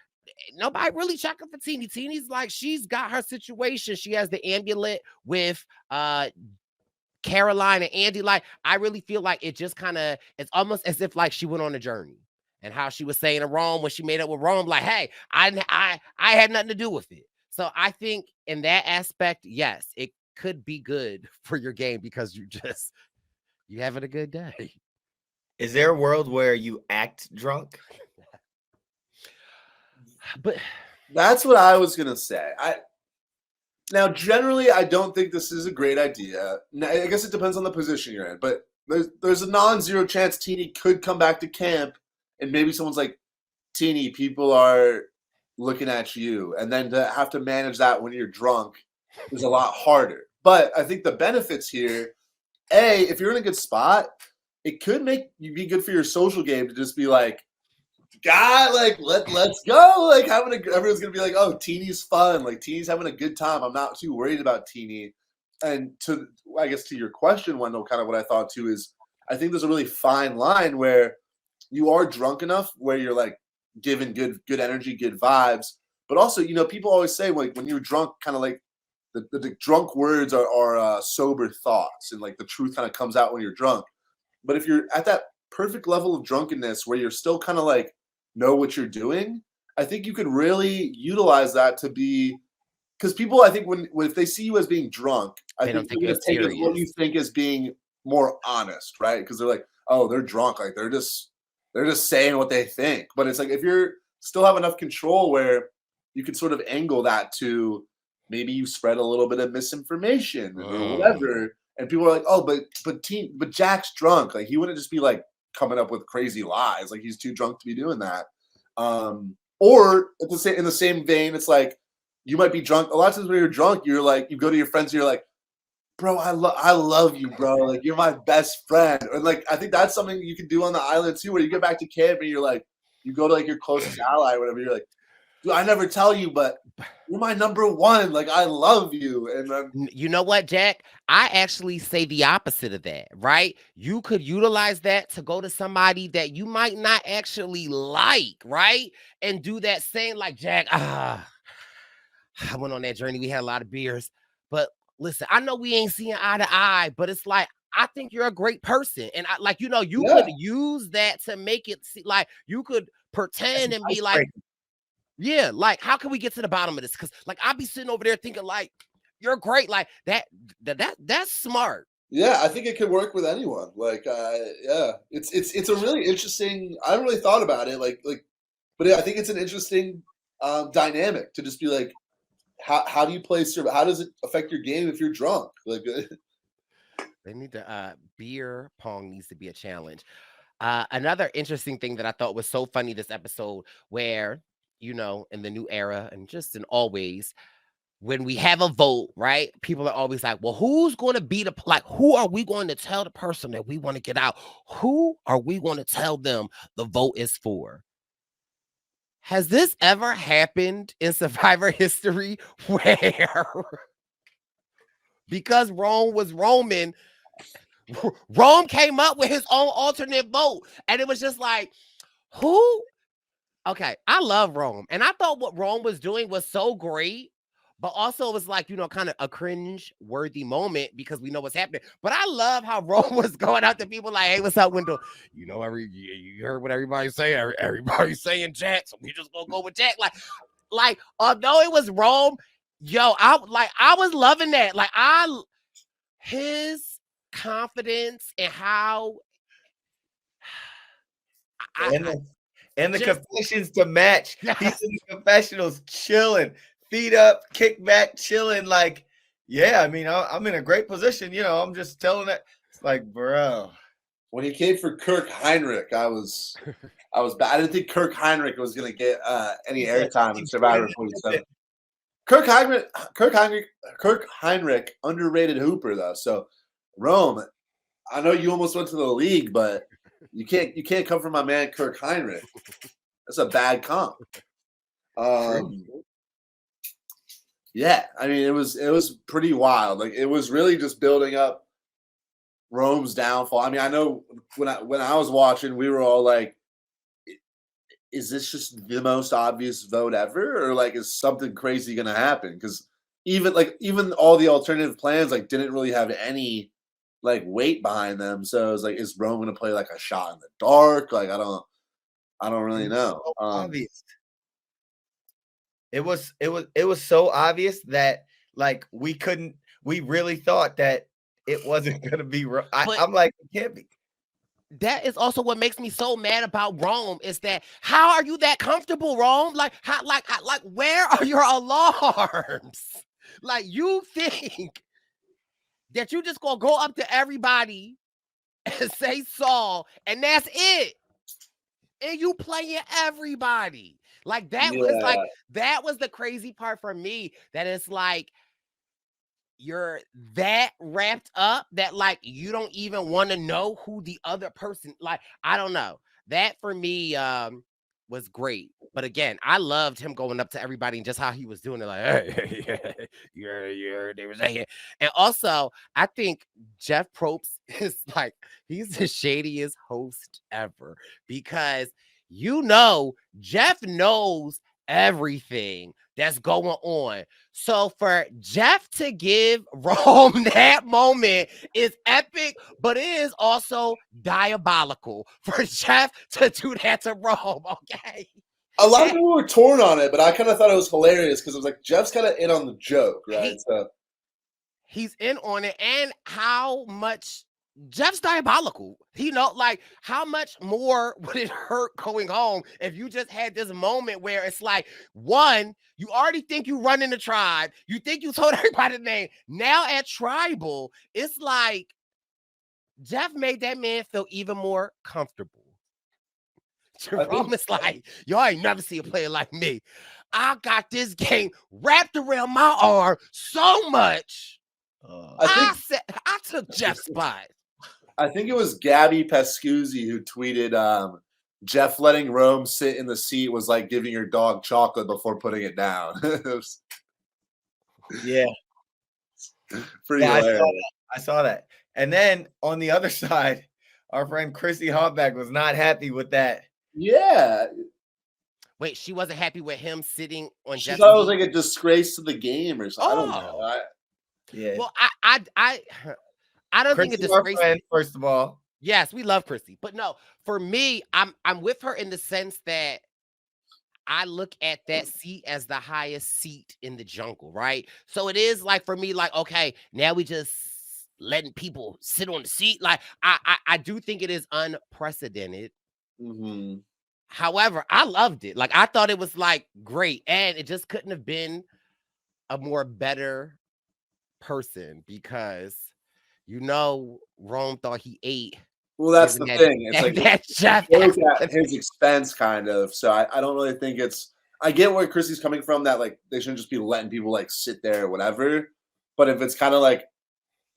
nobody really checking for Teeny. Teeny's like, she's got her situation. She has the amulet with Caroline and Andy. Like, I really feel like it just kind of, it's almost as if like she went on a journey, and how she was saying to Rome when she made up with Rome, like, hey, I had nothing to do with it. So I think in that aspect, yes, it could be good for your game because you having a good day. Is there a world where you act drunk? But that's what I was gonna say. Now, generally, I don't think this is a great idea. Now, I guess it depends on the position you're in, but there's a non-zero chance Teeny could come back to camp, and maybe someone's like, Teeny, people are looking at you, and then to have to manage that when you're drunk is a lot harder. But I think the benefits here, A, if you're in a good spot, it could make you be good for your social game to just be like, God, like let's go. Like everyone's gonna be like, oh, Teeny's fun. Like Teeny's having a good time. I'm not too worried about Teeny. And I guess to your question, Wendell, kind of what I thought too is I think there's a really fine line where you are drunk enough where you're like giving good energy, good vibes. But also, people always say like when you're drunk, kind of like the drunk words are sober thoughts, and like the truth kind of comes out when you're drunk. But if you're at that perfect level of drunkenness where you're still kind of like know what you're doing, I think you could really utilize that to be, because people, I think when if they see you as being drunk, I think they're going to take it what you think as being more honest, right? Because they're like, oh, they're drunk, like they're just saying what they think. But it's like if you're still have enough control where you can sort of angle that to maybe you spread a little bit of misinformation or whatever, and people are like, oh, but Jack's drunk, like he wouldn't just be like coming up with crazy lies, like he's too drunk to be doing that. Or in the same vein, it's like you might be drunk. A lot of times when you're drunk, you're like, you go to your friends, and you're like, bro, I love you, bro. Like you're my best friend. And like I think that's something you can do on the island too, where you get back to camp and you're like, you go to like your closest ally or whatever. You're like, dude, I never tell you, but you're my number one. Like I love you. And you know what, Jack? I actually say the opposite of that, right? You could utilize that to go to somebody that you might not actually like, right? And do that same, like, Jack, I went on that journey. We had a lot of beers, but listen, I know we ain't seeing eye to eye, but it's like, I think you're a great person. And I like, you could use that to make it like you could pretend and be like, yeah, like, how can we get to the bottom of this? Because like I'll be sitting over there thinking like, you're great, like that's smart. Yeah, I think it could work with anyone. Like, yeah, it's a really interesting. I haven't really thought about it, but I think it's an interesting dynamic to just be like, how do you play serve? How does it affect your game if you're drunk? Like, they need to beer pong needs to be a challenge. Another interesting thing that I thought was so funny this episode, where in the new era and just in always, when we have a vote, right? People are always like, well, who's going to be who are we going to tell the person that we want to get out? Who are we going to tell them the vote is for? Has this ever happened in Survivor history where because Rome was Roman, Rome came up with his own alternate vote, and it was just like, who? Okay, I love Rome, and I thought what Rome was doing was so great, but also it was like, kind of a cringe-worthy moment because we know what's happening. But I love how Rome was going out to people like, hey, what's up, Wendell? You heard what everybody's saying. Everybody's saying Jack, so we just gonna go with Jack. Like, although it was Rome, I was loving that. Like, his confidence and how and the Just- confessions to match. He's Yes. in the confessionals chilling, feet up, kick back, chilling. Like, yeah, I mean, I'm in a great position. You know, I'm just telling it. It's like, bro. When he came for Kirk Heinrich, I was bad. I didn't think Kirk Heinrich was going to get any airtime in Survivor 47. Kirk Heinrich, underrated hooper though. So Rome, I know you almost went to the league, but you can't come from my man Kirk Heinrich. That's a bad comp. Yeah, I mean it was pretty wild. Like it was really just building up Rome's downfall. I mean, I know when I was watching, we were all like, is this just the most obvious vote ever, or like is something crazy gonna happen? Because even all the alternative plans like didn't really have any like weight behind them. So it was like, is Rome gonna play like a shot in the dark? Like I don't really know. So obvious. It was so obvious that like we really thought that it wasn't gonna be. I'm like, it can't be. That is also what makes me so mad about Rome is that how are you that comfortable, Rome? Like how like where are your alarms? Like you think that you just gonna go up to everybody and say Saul and that's it. And you playing everybody. Like that was like that was the crazy part for me. That it's like you're that wrapped up that like you don't even want to know who the other person, like I don't know. That for me was great. But again, I loved him going up to everybody and just how he was doing it, like, hey, yeah, they were saying. And also, I think Jeff Probst is like he's the shadiest host ever because Jeff knows everything that's going on. So for Jeff to give Rome that moment is epic, but it is also diabolical for Jeff to do that to Rome, okay? A lot of people were torn on it, but I kind of thought it was hilarious because it was like Jeff's kind of in on the joke, right? He's in on it, and how much Jeff's diabolical. Like how much more would it hurt going home if you just had this moment where it's like, one, you already think you run in the tribe, you think you told everybody the name. Now at tribal, it's like Jeff made that man feel even more comfortable. Jerome is like, y'all ain't never see a player like me. I got this game wrapped around my arm so much. I took Jeff's spot. I think it was Gabby Pascuzzi who tweeted, Jeff letting Rome sit in the seat was like giving your dog chocolate before putting it down. Yeah. Pretty hilarious. I saw that. And then on the other side, our friend Chrissy Hogback was not happy with that. Yeah. Wait, she wasn't happy with him sitting on She Jeff's thought it was seat? like a disgrace to the game or something. Oh. I don't know. Yeah. Well, I don't think a disgrace. Friend, first of all. Yes, we love Chrissy. But no, for me, I'm with her in the sense that I look at that seat as the highest seat in the jungle, right? So it is like for me, like, okay, now we just letting people sit on the seat. Like I do think it is unprecedented. Mm-hmm. However, I loved it. Like I thought it was like great, and it just couldn't have been a more better person because Rome thought he ate. Well, that's the thing. It's like Jeff at his expense, kind of. So I don't really think it's. I get where Chrissy's coming from. That like they shouldn't just be letting people like sit there or whatever. But if it's kind of like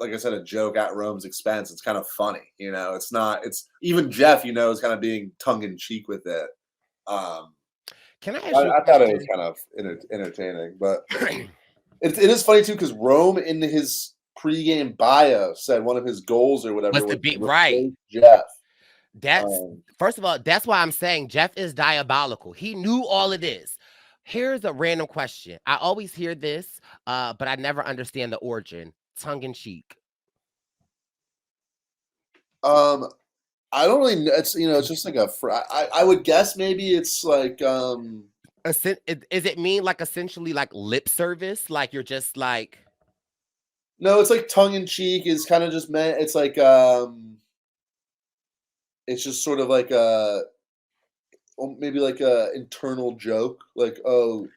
I said, a joke at Rome's expense, it's kind of funny. It's not. It's even Jeff, is kind of being tongue in cheek with it. Can I ask you? I thought it was kind of entertaining, but it is funny too because Rome in his pregame bio said one of his goals or whatever was to be right. Jeff. That's first of all, that's why I'm saying Jeff is diabolical. He knew all of this. Here's a random question. I always hear this, but I never understand the origin. Tongue in cheek. I don't really know. It's it's just like I would guess maybe it's like Is it mean like essentially like lip service? Like you're just like no, it's like tongue in cheek is kind of just meant. It's like it's just sort of like maybe like a internal joke, like, oh,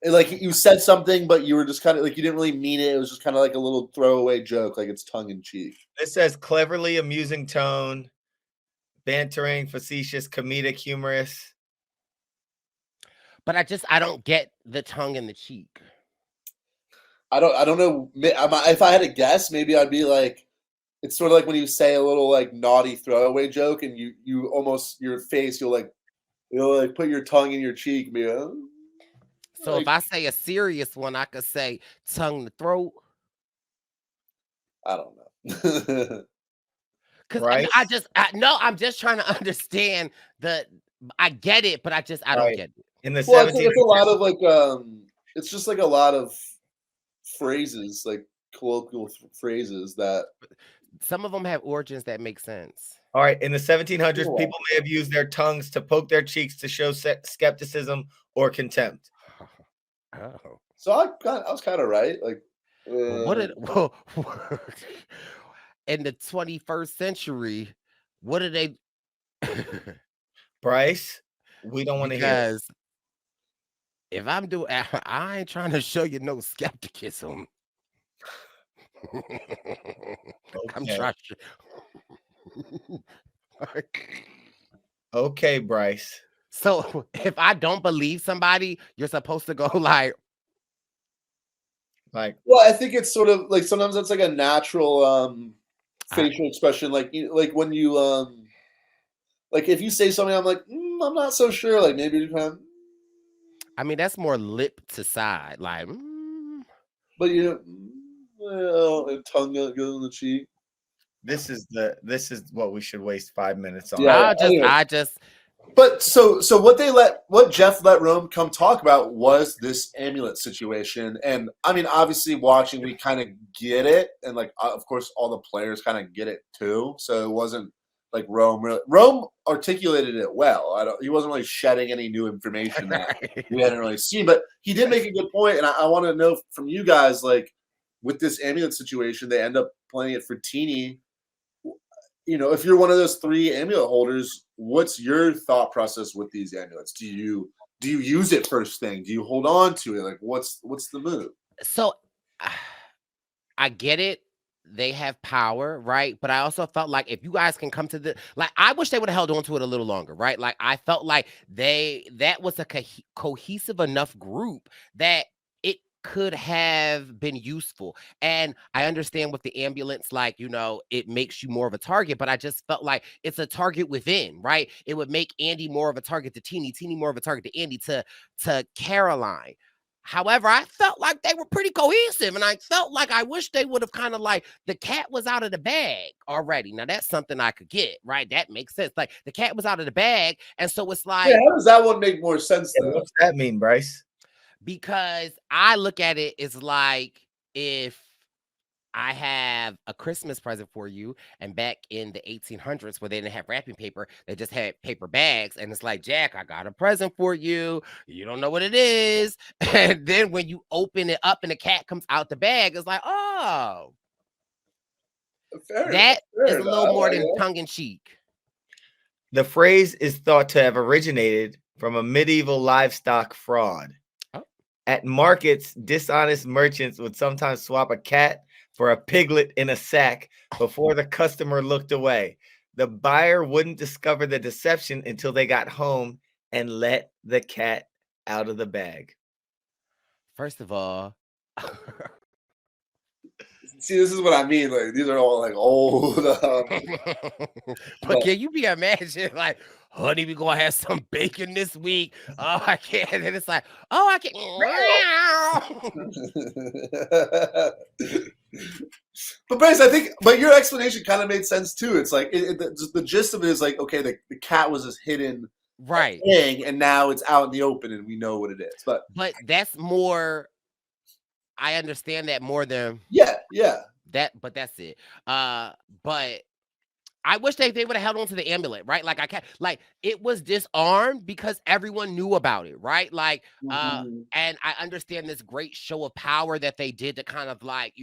like you said something, but you were just kind of like you didn't really mean it. It was just kind of like a little throwaway joke, like it's tongue in cheek. It says cleverly amusing tone, bantering, facetious, comedic, humorous. But I don't get the tongue in the cheek. I don't know. If I had to guess, maybe I'd be like, it's sort of like when you say a little like naughty throwaway joke, and you almost your face, you'll like put your tongue in your cheek and be So like, if I say a serious one, I could say tongue to throat. I don't know. Because Right. I'm just trying to understand I get it, but I don't Right. get it. In the Well, 1700s, it's a lot of like it's just like a lot of phrases, like colloquial phrases that Some of them have origins that make sense. all right, in the 1700s, Cool. people may have used their tongues to poke their cheeks to show skepticism or contempt. Oh. So I was kind of right. Like, In the 21st century, what did they? Bryce, we don't want to hear it. Because if I'm doing, I ain't trying to show you no skepticism. I'm Okay. trying. Okay, Bryce. So if I don't believe somebody, you're supposed to go like, well, I think it's sort of like sometimes it's like a natural facial expression, like like when you like if you say something, I'm like, I'm not so sure. Like maybe you kind of. I mean, that's more lip to side, like. But well, tongue goes in the cheek. This is what we should waste 5 minutes on. Yeah. I just. But so what Jeff let Rome come talk about was this amulet situation, and I mean, obviously, watching we kind of get it, and like of course, all the players kind of get it too. So it wasn't like Rome articulated it well. He wasn't really shedding any new information that we hadn't really seen, but he did make a good point, and I want to know from you guys, like with this amulet situation, they end up playing it for Teeny. If you're one of those 3 amulet holders, what's your thought process with these amulets? Do you use it first thing? Do you hold on to it? Like, what's the move? So I get it. They have power, right? But I also felt like if you guys can come to I wish they would have held on to it a little longer, right? Like I felt like that was a cohesive enough group that it could have been useful. And I understand with the ambulance, like, it makes you more of a target, but I just felt like it's a target within, right? It would make Andy more of a target to Teeny more of a target to Andy, to Caroline. However, I felt like they were pretty cohesive, and I felt like I wish they would have kind of like the cat was out of the bag already. Now that's something I could get, right? That makes sense. Like the cat was out of the bag, and so it's like, how does that one make more sense though? What's that mean, Bryce? Because I look at it as like if I have a Christmas present for you, and back in the 1800s where they didn't have wrapping paper, they just had paper bags, and it's like, Jack, I got a present for you. You don't know what it is. And then when you open it up and the cat comes out the bag, it's like, oh, that is a little more than tongue in cheek. The phrase is thought to have originated from a medieval livestock fraud. Oh. At markets, dishonest merchants would sometimes swap a cat for a piglet in a sack before the customer looked away. The buyer wouldn't discover the deception until they got home and let the cat out of the bag. First of all, see, this is what I mean. Like these are all like old. But can you be imagine like, honey, we gonna have some bacon this week. Oh, I can't. And then it's like, oh, I can't. But Bryce, I think, but your explanation kind of made sense too. It's like the gist of it is like, okay, the cat was this hidden right thing, and now it's out in the open, and we know what it is. But that's more. I understand that more than that. But that's it. But I wish they would have held on to the amulet, right? Like it was disarmed because everyone knew about it, right? Like, and I understand this great show of power that they did to kind of like,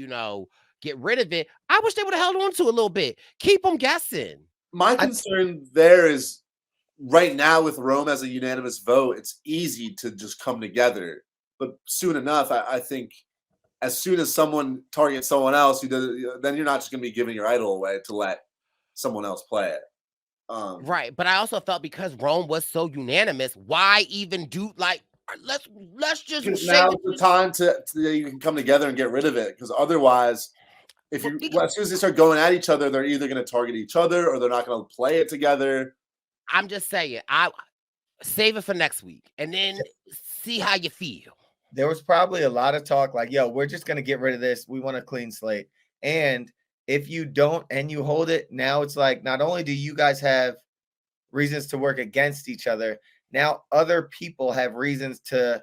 get rid of it. I wish they would have held on to it a little bit. Keep them guessing. My concern there is right now with Rome as a unanimous vote, it's easy to just come together. But soon enough, I think as soon as someone targets someone else who does, then you're not just going to be giving your idol away to let someone else play it. Right, but I also felt because Rome was so unanimous, why even do like let's just Because shake now's it. the time to you can come together and get rid of it. Because otherwise, if Well, you because- as soon as they start going at each other, they're either going to target each other or they're not going to play it together. I'm just saying, I save it for next week and then see how you feel. There was probably a lot of talk like, yo, we're just going to get rid of this. We want a clean slate. And if you don't and you hold it, now it's like, not only do you guys have reasons to work against each other, now other people have reasons to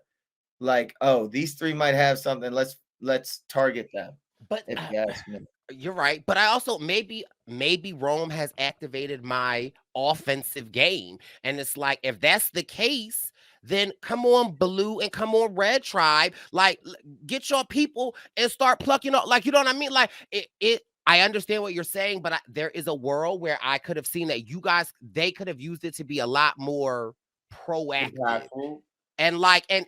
like, oh, these three might have something. Let's target them. But If you ask me. you're right. But I also maybe Rome has activated my offensive game. And it's like, if that's the case, then come on, Blue, and come on, Red Tribe. Like, get your people and start plucking up. Like, you know what I mean? Like, I understand what you're saying, but there is a world where I could have seen that they could have used it to be a lot more proactive. Impactful. And like and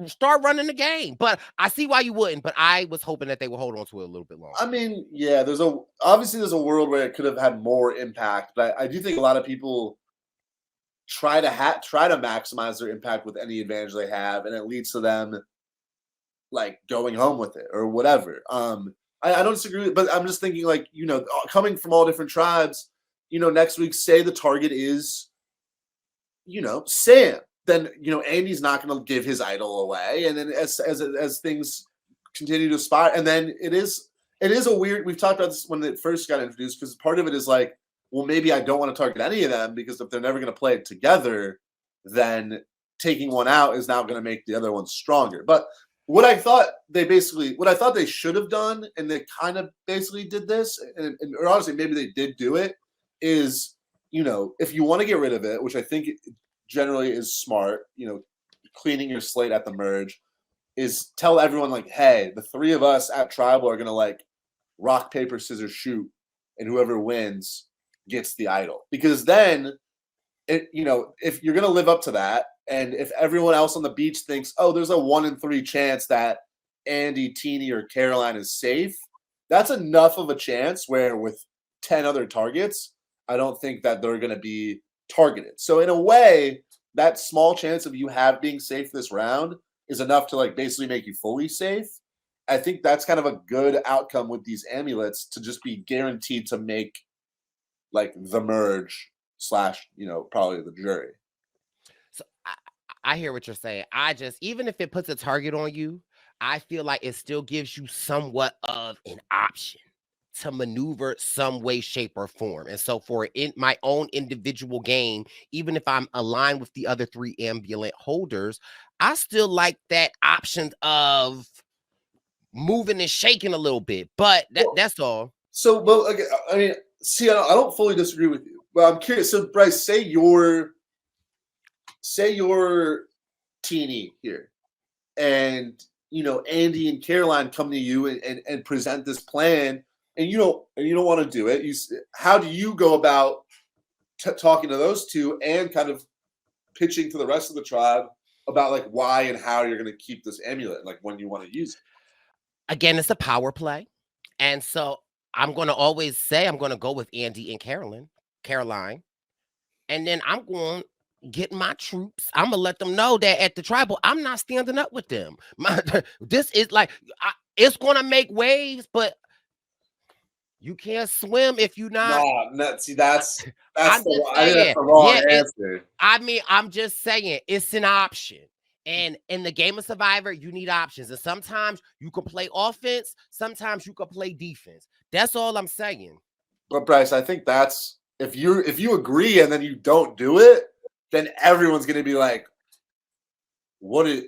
start running the game. But I see why you wouldn't. But I was hoping that they would hold on to it a little bit longer. I mean, yeah, there's a world where it could have had more impact, but I do think a lot of people try to maximize their impact with any advantage they have, and it leads to them like going home with it or whatever. I don't disagree, but I'm just thinking like, coming from all different tribes, next week, say the target is, Sam. Then Andy's not going to give his idol away, and then as things continue to aspire, and then it is a weird. We've talked about this when it first got introduced, because part of it is like, well, maybe I don't want to target any of them, because if they're never going to play it together, then taking one out is now going to make the other one stronger. But what I thought they should have done, and they kind of basically did this, or honestly, maybe they did do it, is if you want to get rid of it, which I think generally is smart, cleaning your slate at the merge, is tell everyone like, hey, the three of us at Tribal are gonna like rock, paper, scissors, shoot, and whoever wins gets the idol. Because then if you're gonna live up to that, and if everyone else on the beach thinks, oh, there's a 1 in 3 chance that Andy, Teeny, or Caroline is safe, that's enough of a chance where with 10 other targets, I don't think that they're gonna be targeted. So in a way, that small chance of you being safe this round is enough to like basically make you fully safe. I think that's kind of a good outcome with these amulets, to just be guaranteed to make like the merge / probably the jury. So I hear what you're saying. Even if it puts a target on you, I feel like it still gives you somewhat of an option to maneuver some way, shape, or form. And so for in my own individual game, even if I'm aligned with the other 3 amulet holders, I still like that option of moving and shaking a little bit. But that's all. So, well, okay, I mean, see, I don't fully disagree with you, but I'm curious. So, Bryce, say you're Teeny here, and Andy and Caroline come to you and present this plan, and you don't want to do it. How do you go about talking to those two and kind of pitching to the rest of the tribe about like why and how you're going to keep this amulet, like when you want to use it? Again, it's a power play, and so I'm going to always say I'm going to go with Andy and Caroline, and then I'm going to get my troops. I'm going to let them know that at the tribal, I'm not standing up with them. This is like, it's going to make waves, but you can't swim if you're not. No, see, that's I'm the, just I think saying. that's the wrong Yeah, answer. I mean, I'm just saying it's an option. And in the game of Survivor, you need options. And sometimes you can play offense, sometimes you can play defense. That's all I'm saying. But Bryce, I think that's if you agree and then you don't do it, then everyone's gonna be like, what's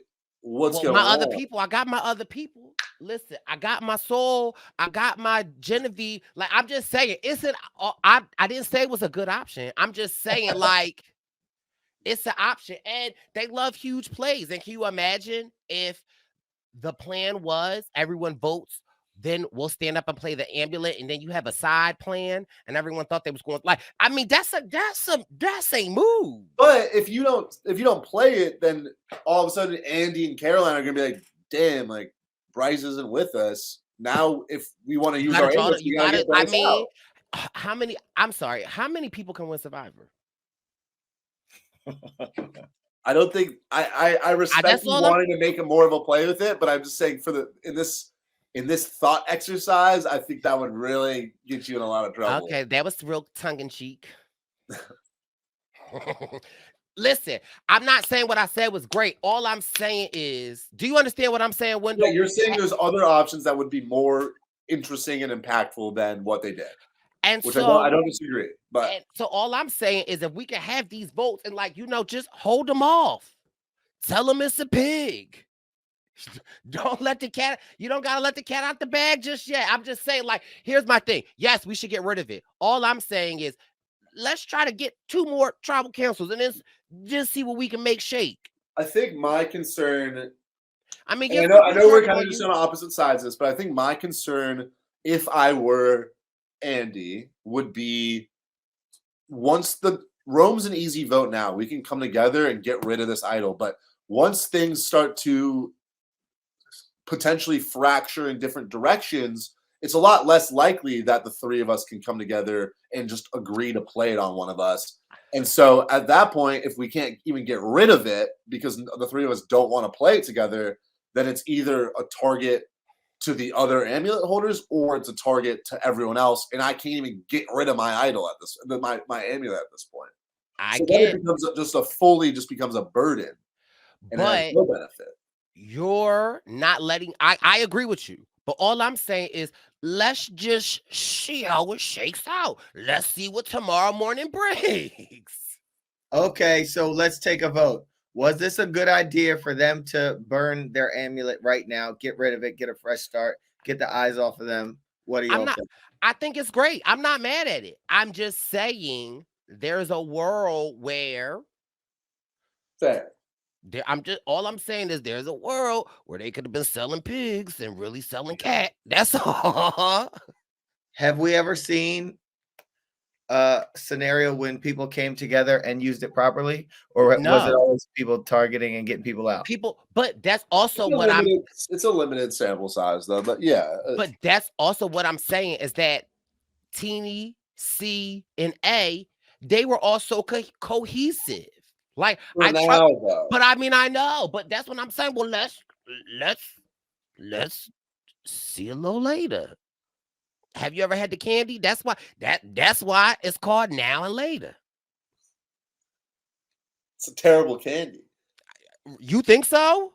going on? My other people, I got my other people. Listen, I got my soul, I got my Genevieve. Like, I'm just saying, I didn't say it was a good option. I'm just saying, like, it's an option. And they love huge plays. And can you imagine if the plan was everyone votes then we'll stand up and play the amulet, and then you have a side plan, and everyone thought they was going like. I mean, that's a move. But if you don't play it, then all of a sudden Andy and Caroline are gonna be like, damn, like Bryce isn't with us. Now, if we want to use our amulets, we gotta get I Bryce mean, out. how many? I'm sorry, how many people can win Survivor? I don't think I respect you wanting to make more of a play with it, but I'm just saying in this thought exercise, I think that would really get you in a lot of trouble. Okay, that was real tongue in cheek. Listen, I'm not saying what I said was great. All I'm saying is, do you understand what I'm saying, Wendell? Yeah, you're saying there's other options that would be more interesting and impactful than what they did. And which so I don't disagree. But so all I'm saying is if we can have these votes and just hold them off. Tell them it's a pig. Don't let the cat, you don't gotta let the cat out the bag just yet. I'm just saying, here's my thing. Yes, we should get rid of it. All I'm saying is let's try to get 2 more tribal councils and then just see what we can make shake. I think my concern, I mean, I know we're kind of just on opposite sides of this, but I think my concern, if I were Andy, would be once Rome's an easy vote now, we can come together and get rid of this idol. But once things start to potentially fracture in different directions, it's a lot less likely that the 3 of us can come together and just agree to play it on one of us. And so at that point, if we can't even get rid of it because the 3 of us don't want to play it together, then it's either a target to the other amulet holders or it's a target to everyone else. And I can't even get rid of my idol at this, my amulet at this point. Then it becomes just becomes a burden and has no benefit. You're not letting, I agree with you, but all I'm saying is let's just see how it shakes out. Let's see what tomorrow morning brings. Okay, so let's take a vote. Was this a good idea for them to burn their amulet right now, get rid of it, get a fresh start, get the eyes off of them? What do you think? I think it's great. I'm not mad at it. I'm just saying there's a world where all I'm saying is there's a world where they could have been selling pigs and really selling cat. That's all. Have we ever seen a scenario when people came together and used it properly, or was it always people targeting and getting people out? But that's also it's a limited sample size though, but yeah. But that's also what I'm saying is that Teeny, C, and A, they were also cohesive. But I mean, I know, but that's what I'm saying. Well, let's see a little later. Have you ever had the candy? That's why it's called Now and Later. It's a terrible candy. You think so?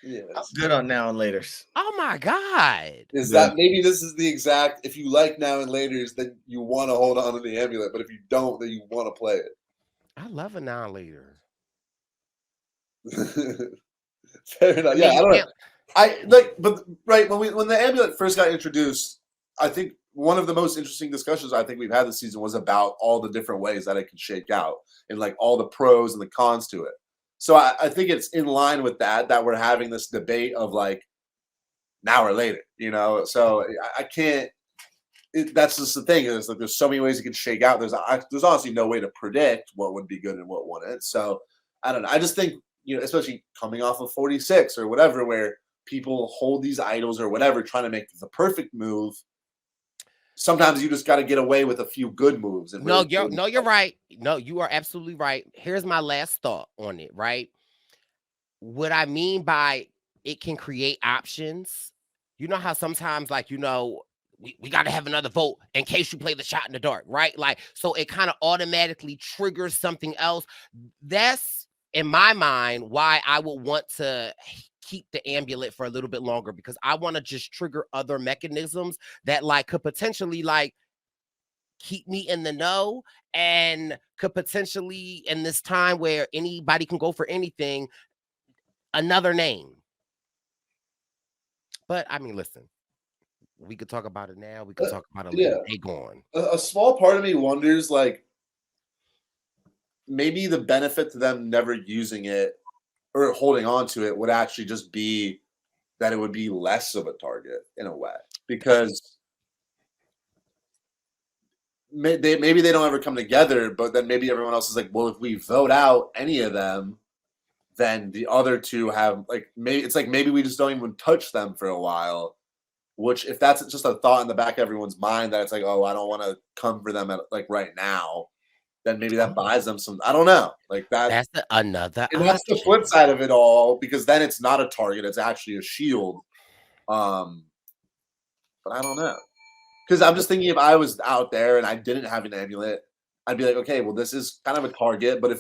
Yeah. I'm good on Now and Laters. Oh my God. That maybe this is the exact, if you like Now and Laters, then you want to hold on to the amulet, but if you don't, then you want to play it. I love a Now and Later. Fair enough. Yeah, I don't know. But when the amulet first got introduced, I think one of the most interesting discussions I think we've had this season was about all the different ways that it can shake out and all the pros and the cons to it. So I think it's in line with that we're having this debate of now or later, So I can't. That's just the thing is there's so many ways it can shake out. There's honestly no way to predict what would be good and what wouldn't. So I don't know. I just think especially coming off of 46 or whatever, where people hold these idols or whatever, trying to make the perfect move. Sometimes you just got to get away with a few good moves. And you're right. No, you are absolutely right. Here's my last thought on it, right? What I mean by it can create options. You know how sometimes we got to have another vote in case you play the shot in the dark, right? So it kind of automatically triggers something else. That's, in my mind, why I would want to keep the amulet for a little bit longer, because I want to just trigger other mechanisms that could potentially keep me in the know and could potentially, in this time where anybody can go for anything, another name. But I mean, listen, we could talk about it now. We could talk about it later. Hey, going. A small part of me wonders, maybe the benefit to them never using it or holding on to it would actually just be that it would be less of a target in a way, because maybe they don't ever come together, but then maybe everyone else is like, well, if we vote out any of them, then the other two have maybe we just don't even touch them for a while. Which, if that's just a thought in the back of everyone's mind that it's like, oh, I don't want to come for them at like right now, then maybe that buys them some. I don't know, like that. That's another. And that's the flip side of it all, because then it's not a target; it's actually a shield. But I don't know, because I'm just thinking, if I was out there and I didn't have an amulet, I'd be like, okay, well, this is kind of a target, but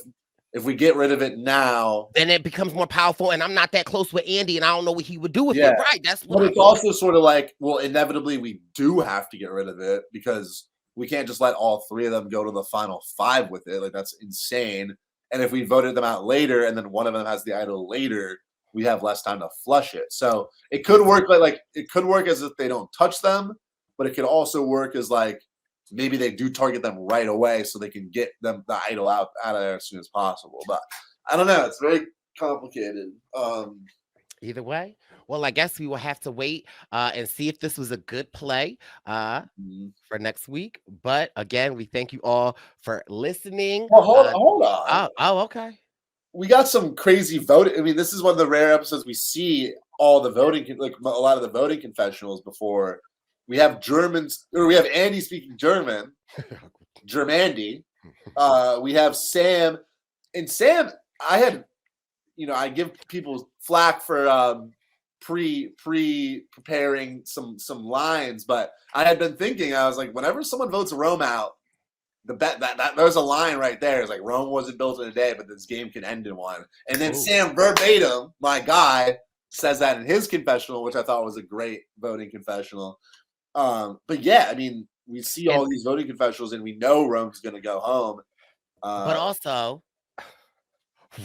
if we get rid of it now, then it becomes more powerful, and I'm not that close with Andy, and I don't know what he would do with it. Right? That's what. But it's also sort of like, well, inevitably we do have to get rid of it, because we can't just let all three of them go to the final 5 with it. Like, that's insane. And if we voted them out later, and then one of them has the idol later, we have less time to flush it. So it could work like it could work as if they don't touch them, but it could also work as like, maybe they do target them right away so they can get them the idol out of there as soon as possible. But I don't know. It's very complicated. Either way, well, I guess we will have to wait and see if this was a good play for next week. But again, we thank you all for listening. Well, hold on. Oh, okay. We got some crazy voting. I mean, this is one of the rare episodes we see all the voting, like a lot of the voting confessionals before. We have Germans, or we have Andy speaking German, Germandy. We have Sam, and Sam. I give people flack for preparing some lines, but I had been thinking, I was like, whenever someone votes Rome out, that there's a line right there. It's like, Rome wasn't built in a day, but this game can end in one. And then Sam verbatim, my guy, says that in his confessional, which I thought was a great voting confessional. But yeah, I mean, we see all these voting confessionals, and we know Rome's going to go home. But also,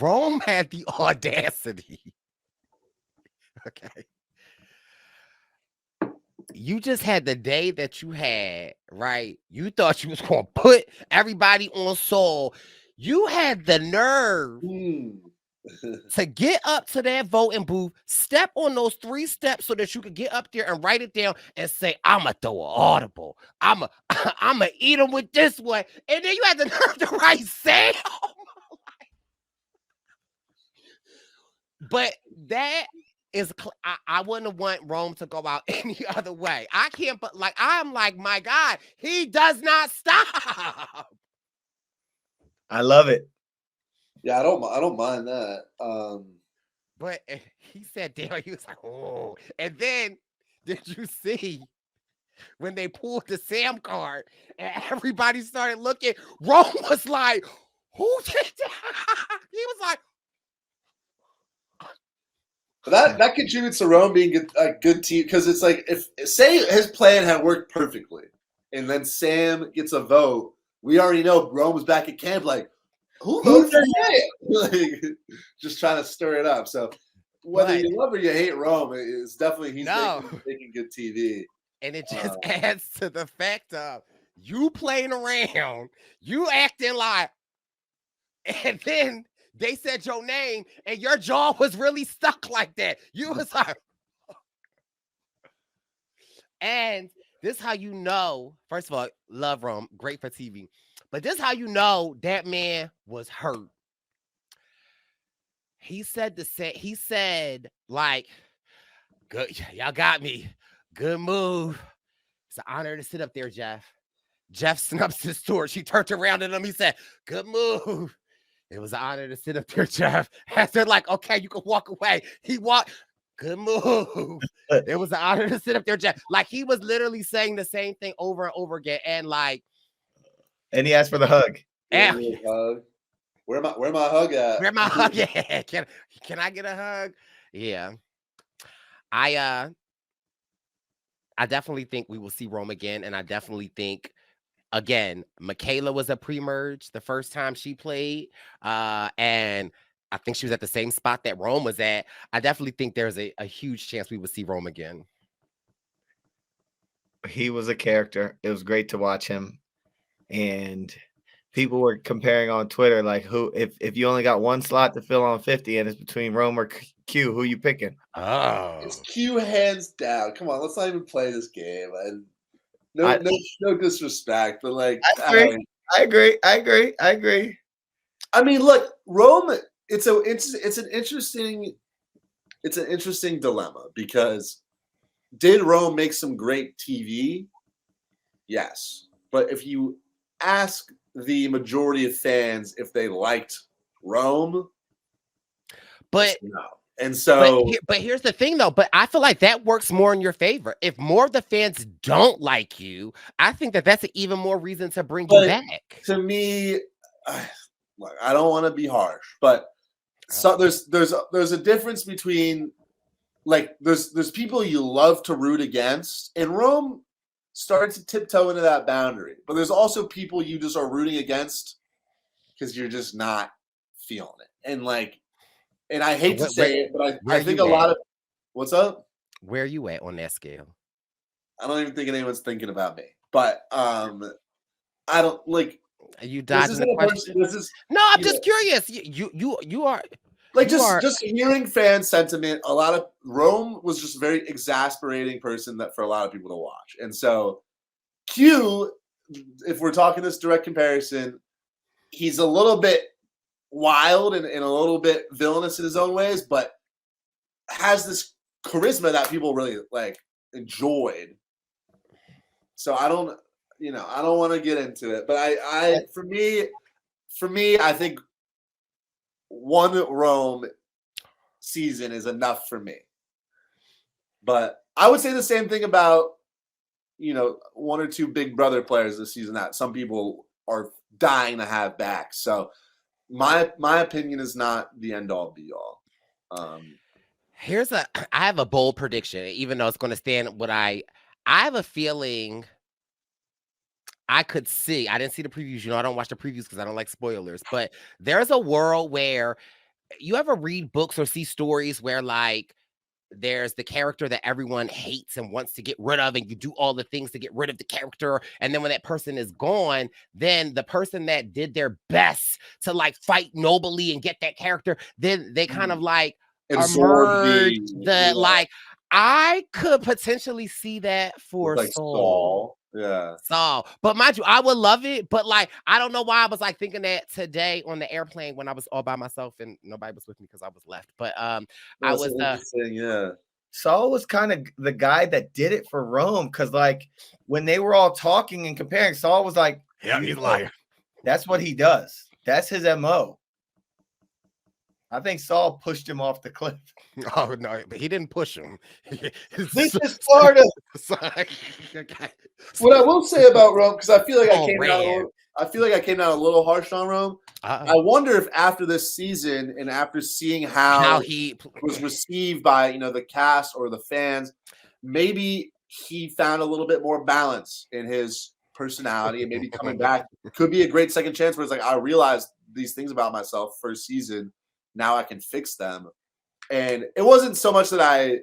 Rome had the audacity. Okay. You just had the day that you had, right? You thought you was going to put everybody on Soul. You had the nerve to get up to that voting booth, step on those 3 steps so that you could get up there and write it down and say, I'm going to throw an audible. I'm going to eat them with this one. And then you had the nerve to write Sam. But that is, I wouldn't want Rome to go out any other way. I can't, but like, I'm like, my God, he does not stop. I love it. Yeah, I don't mind that. But he said, "Damn," he was like, "Oh!" And then, did you see when they pulled the Sam card and everybody started looking? Rome was like, "Who did that?" He was like, that contributes to Rome being a good team, because it's like, if say his plan had worked perfectly, and then Sam gets a vote, we already know Rome was back at camp like, who voted for him? Like, just trying to stir it up. So whether you love or you hate Rome, it's definitely he's making good TV. And it just adds to the fact of you playing around, you acting like, and then they said your name and your jaw was really stuck like that. You was like, and this is how you know, first of all, love Rome, great for TV. But this is how you know that man was hurt. He said like, good, y'all got me. Good move. It's an honor to sit up there, Jeff. Jeff snaps his sword. She turned around at him. He said, good move. It was an honor to sit up there, Jeff. I said, like, okay, you can walk away. He walked. Good move. It was an honor to sit up there, Jeff. Like, he was literally saying the same thing over and over again. And like, and he asked for the hug. Yeah. Where my hug at? Where my hug at? Can I get a hug? Yeah. I definitely think we will see Rome again. And I definitely think, again, Michaela was a pre-merge the first time she played. And I think she was at the same spot that Rome was at. I definitely think there's a huge chance we would see Rome again. He was a character. It was great to watch him. And people were comparing on Twitter, like who if you only got one slot to fill on 50 and it's between Rome or Q, who you picking? Oh, It's Q hands down. Come on, let's not even play this game. No disrespect, but like I agree. I mean, look, Rome. It's an interesting dilemma because did Rome make some great TV? Yes, but if you ask the majority of fans if they liked Rome, but no. And so, but here's the thing, though. But I feel like that works more in your favor. If more of the fans don't like you, I think that's an even more reason to bring you back. To me, look, I don't want to be harsh, but so there's a difference between like there's people you love to root against, and Rome started to tiptoe into that boundary. But there's also people you just are rooting against because you're just not feeling it, and like. And I hate to say it, but I think a lot of what's up? Where are you at on that scale? I don't even think anyone's thinking about me. But I don't like. Are you dodging the question? No, I'm just curious. You are like just hearing fan sentiment. A lot of Rome was just a very exasperating person that for a lot of people to watch. And so Q, if we're talking this direct comparison, he's a little bit wild and a little bit villainous in his own ways, but has this charisma that people really like enjoyed. So I don't want to get into it, but I for me, I think one Rome season is enough for me. But I would say the same thing about, one or two Big Brother players this season that some people are dying to have back. So my opinion is not the end all be all. I have a bold prediction, even though it's going to stand what I have a feeling I could see. I didn't see the previews. I don't watch the previews because I don't like spoilers, but there's a world where you ever read books or see stories where like there's the character that everyone hates and wants to get rid of, and you do all the things to get rid of the character. And then when that person is gone, then the person that did their best to like fight nobly and get that character, then they kind of like emerge like I could potentially see that for like Saul. Yeah. Saul. But mind you, I would love it. But like, I don't know why I was like thinking that today on the airplane when I was all by myself and nobody was with me because I was left. But I was Saul was kind of the guy that did it for Rome, because like when they were all talking and comparing, Saul was like, yeah, he's a liar. That's what he does. That's his MO. I think Saul pushed him off the cliff. Oh no, but he didn't push him. This is Florida. What I will say about Rome, because I feel like I came down a little harsh on Rome. I wonder if after this season and after seeing how he was received by the cast or the fans, maybe he found a little bit more balance in his personality, and maybe coming back could be a great second chance where it's like, I realized these things about myself first season. Now I can fix them. And it wasn't so much that I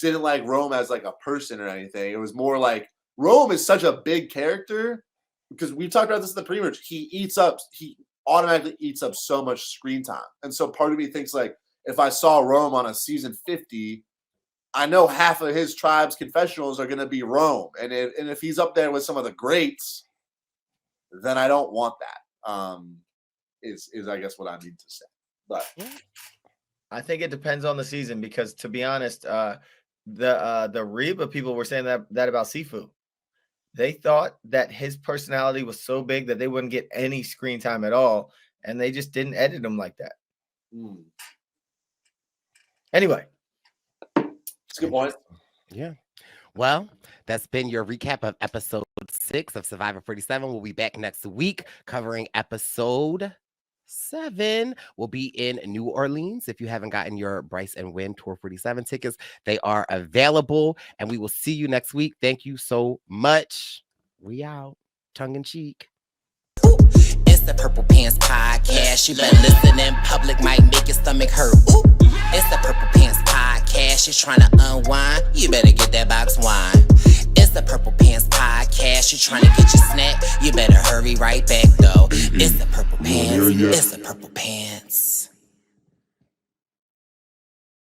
didn't like Rome as like a person or anything. It was more like Rome is such a big character, because we talked about this in the pre-merge. He automatically eats up so much screen time. And so part of me thinks like, if I saw Rome on a season 50, I know half of his tribe's confessionals are going to be Rome. And if he's up there with some of the greats, then I don't want that. Is I guess what I need to say. But I think it depends on the season, because to be honest, the Reba people were saying that about Sifu. They thought that his personality was so big that they wouldn't get any screen time at all, and they just didn't edit him like that. Anyway, that's a good point. Yeah. Well, that's been your recap of episode 6 of Survivor 47. We'll be back next week covering episode 7. Will be in New Orleans. If you haven't gotten your Bryce and Wynn Tour 47 tickets, they are available, and we will see you next week. Thank you so much. We out. Tongue in cheek. It's the Purple Pants Podcast. You better listen in public, might make your stomach hurt. It's the Purple Pants Podcast. You're trying to unwind, you better get that box wine. It's the Purple Pants Podcast. You're trying to get your snack, you better hurry right back though. It's the purple You wanna hear it pants. yet? It's the purple pants.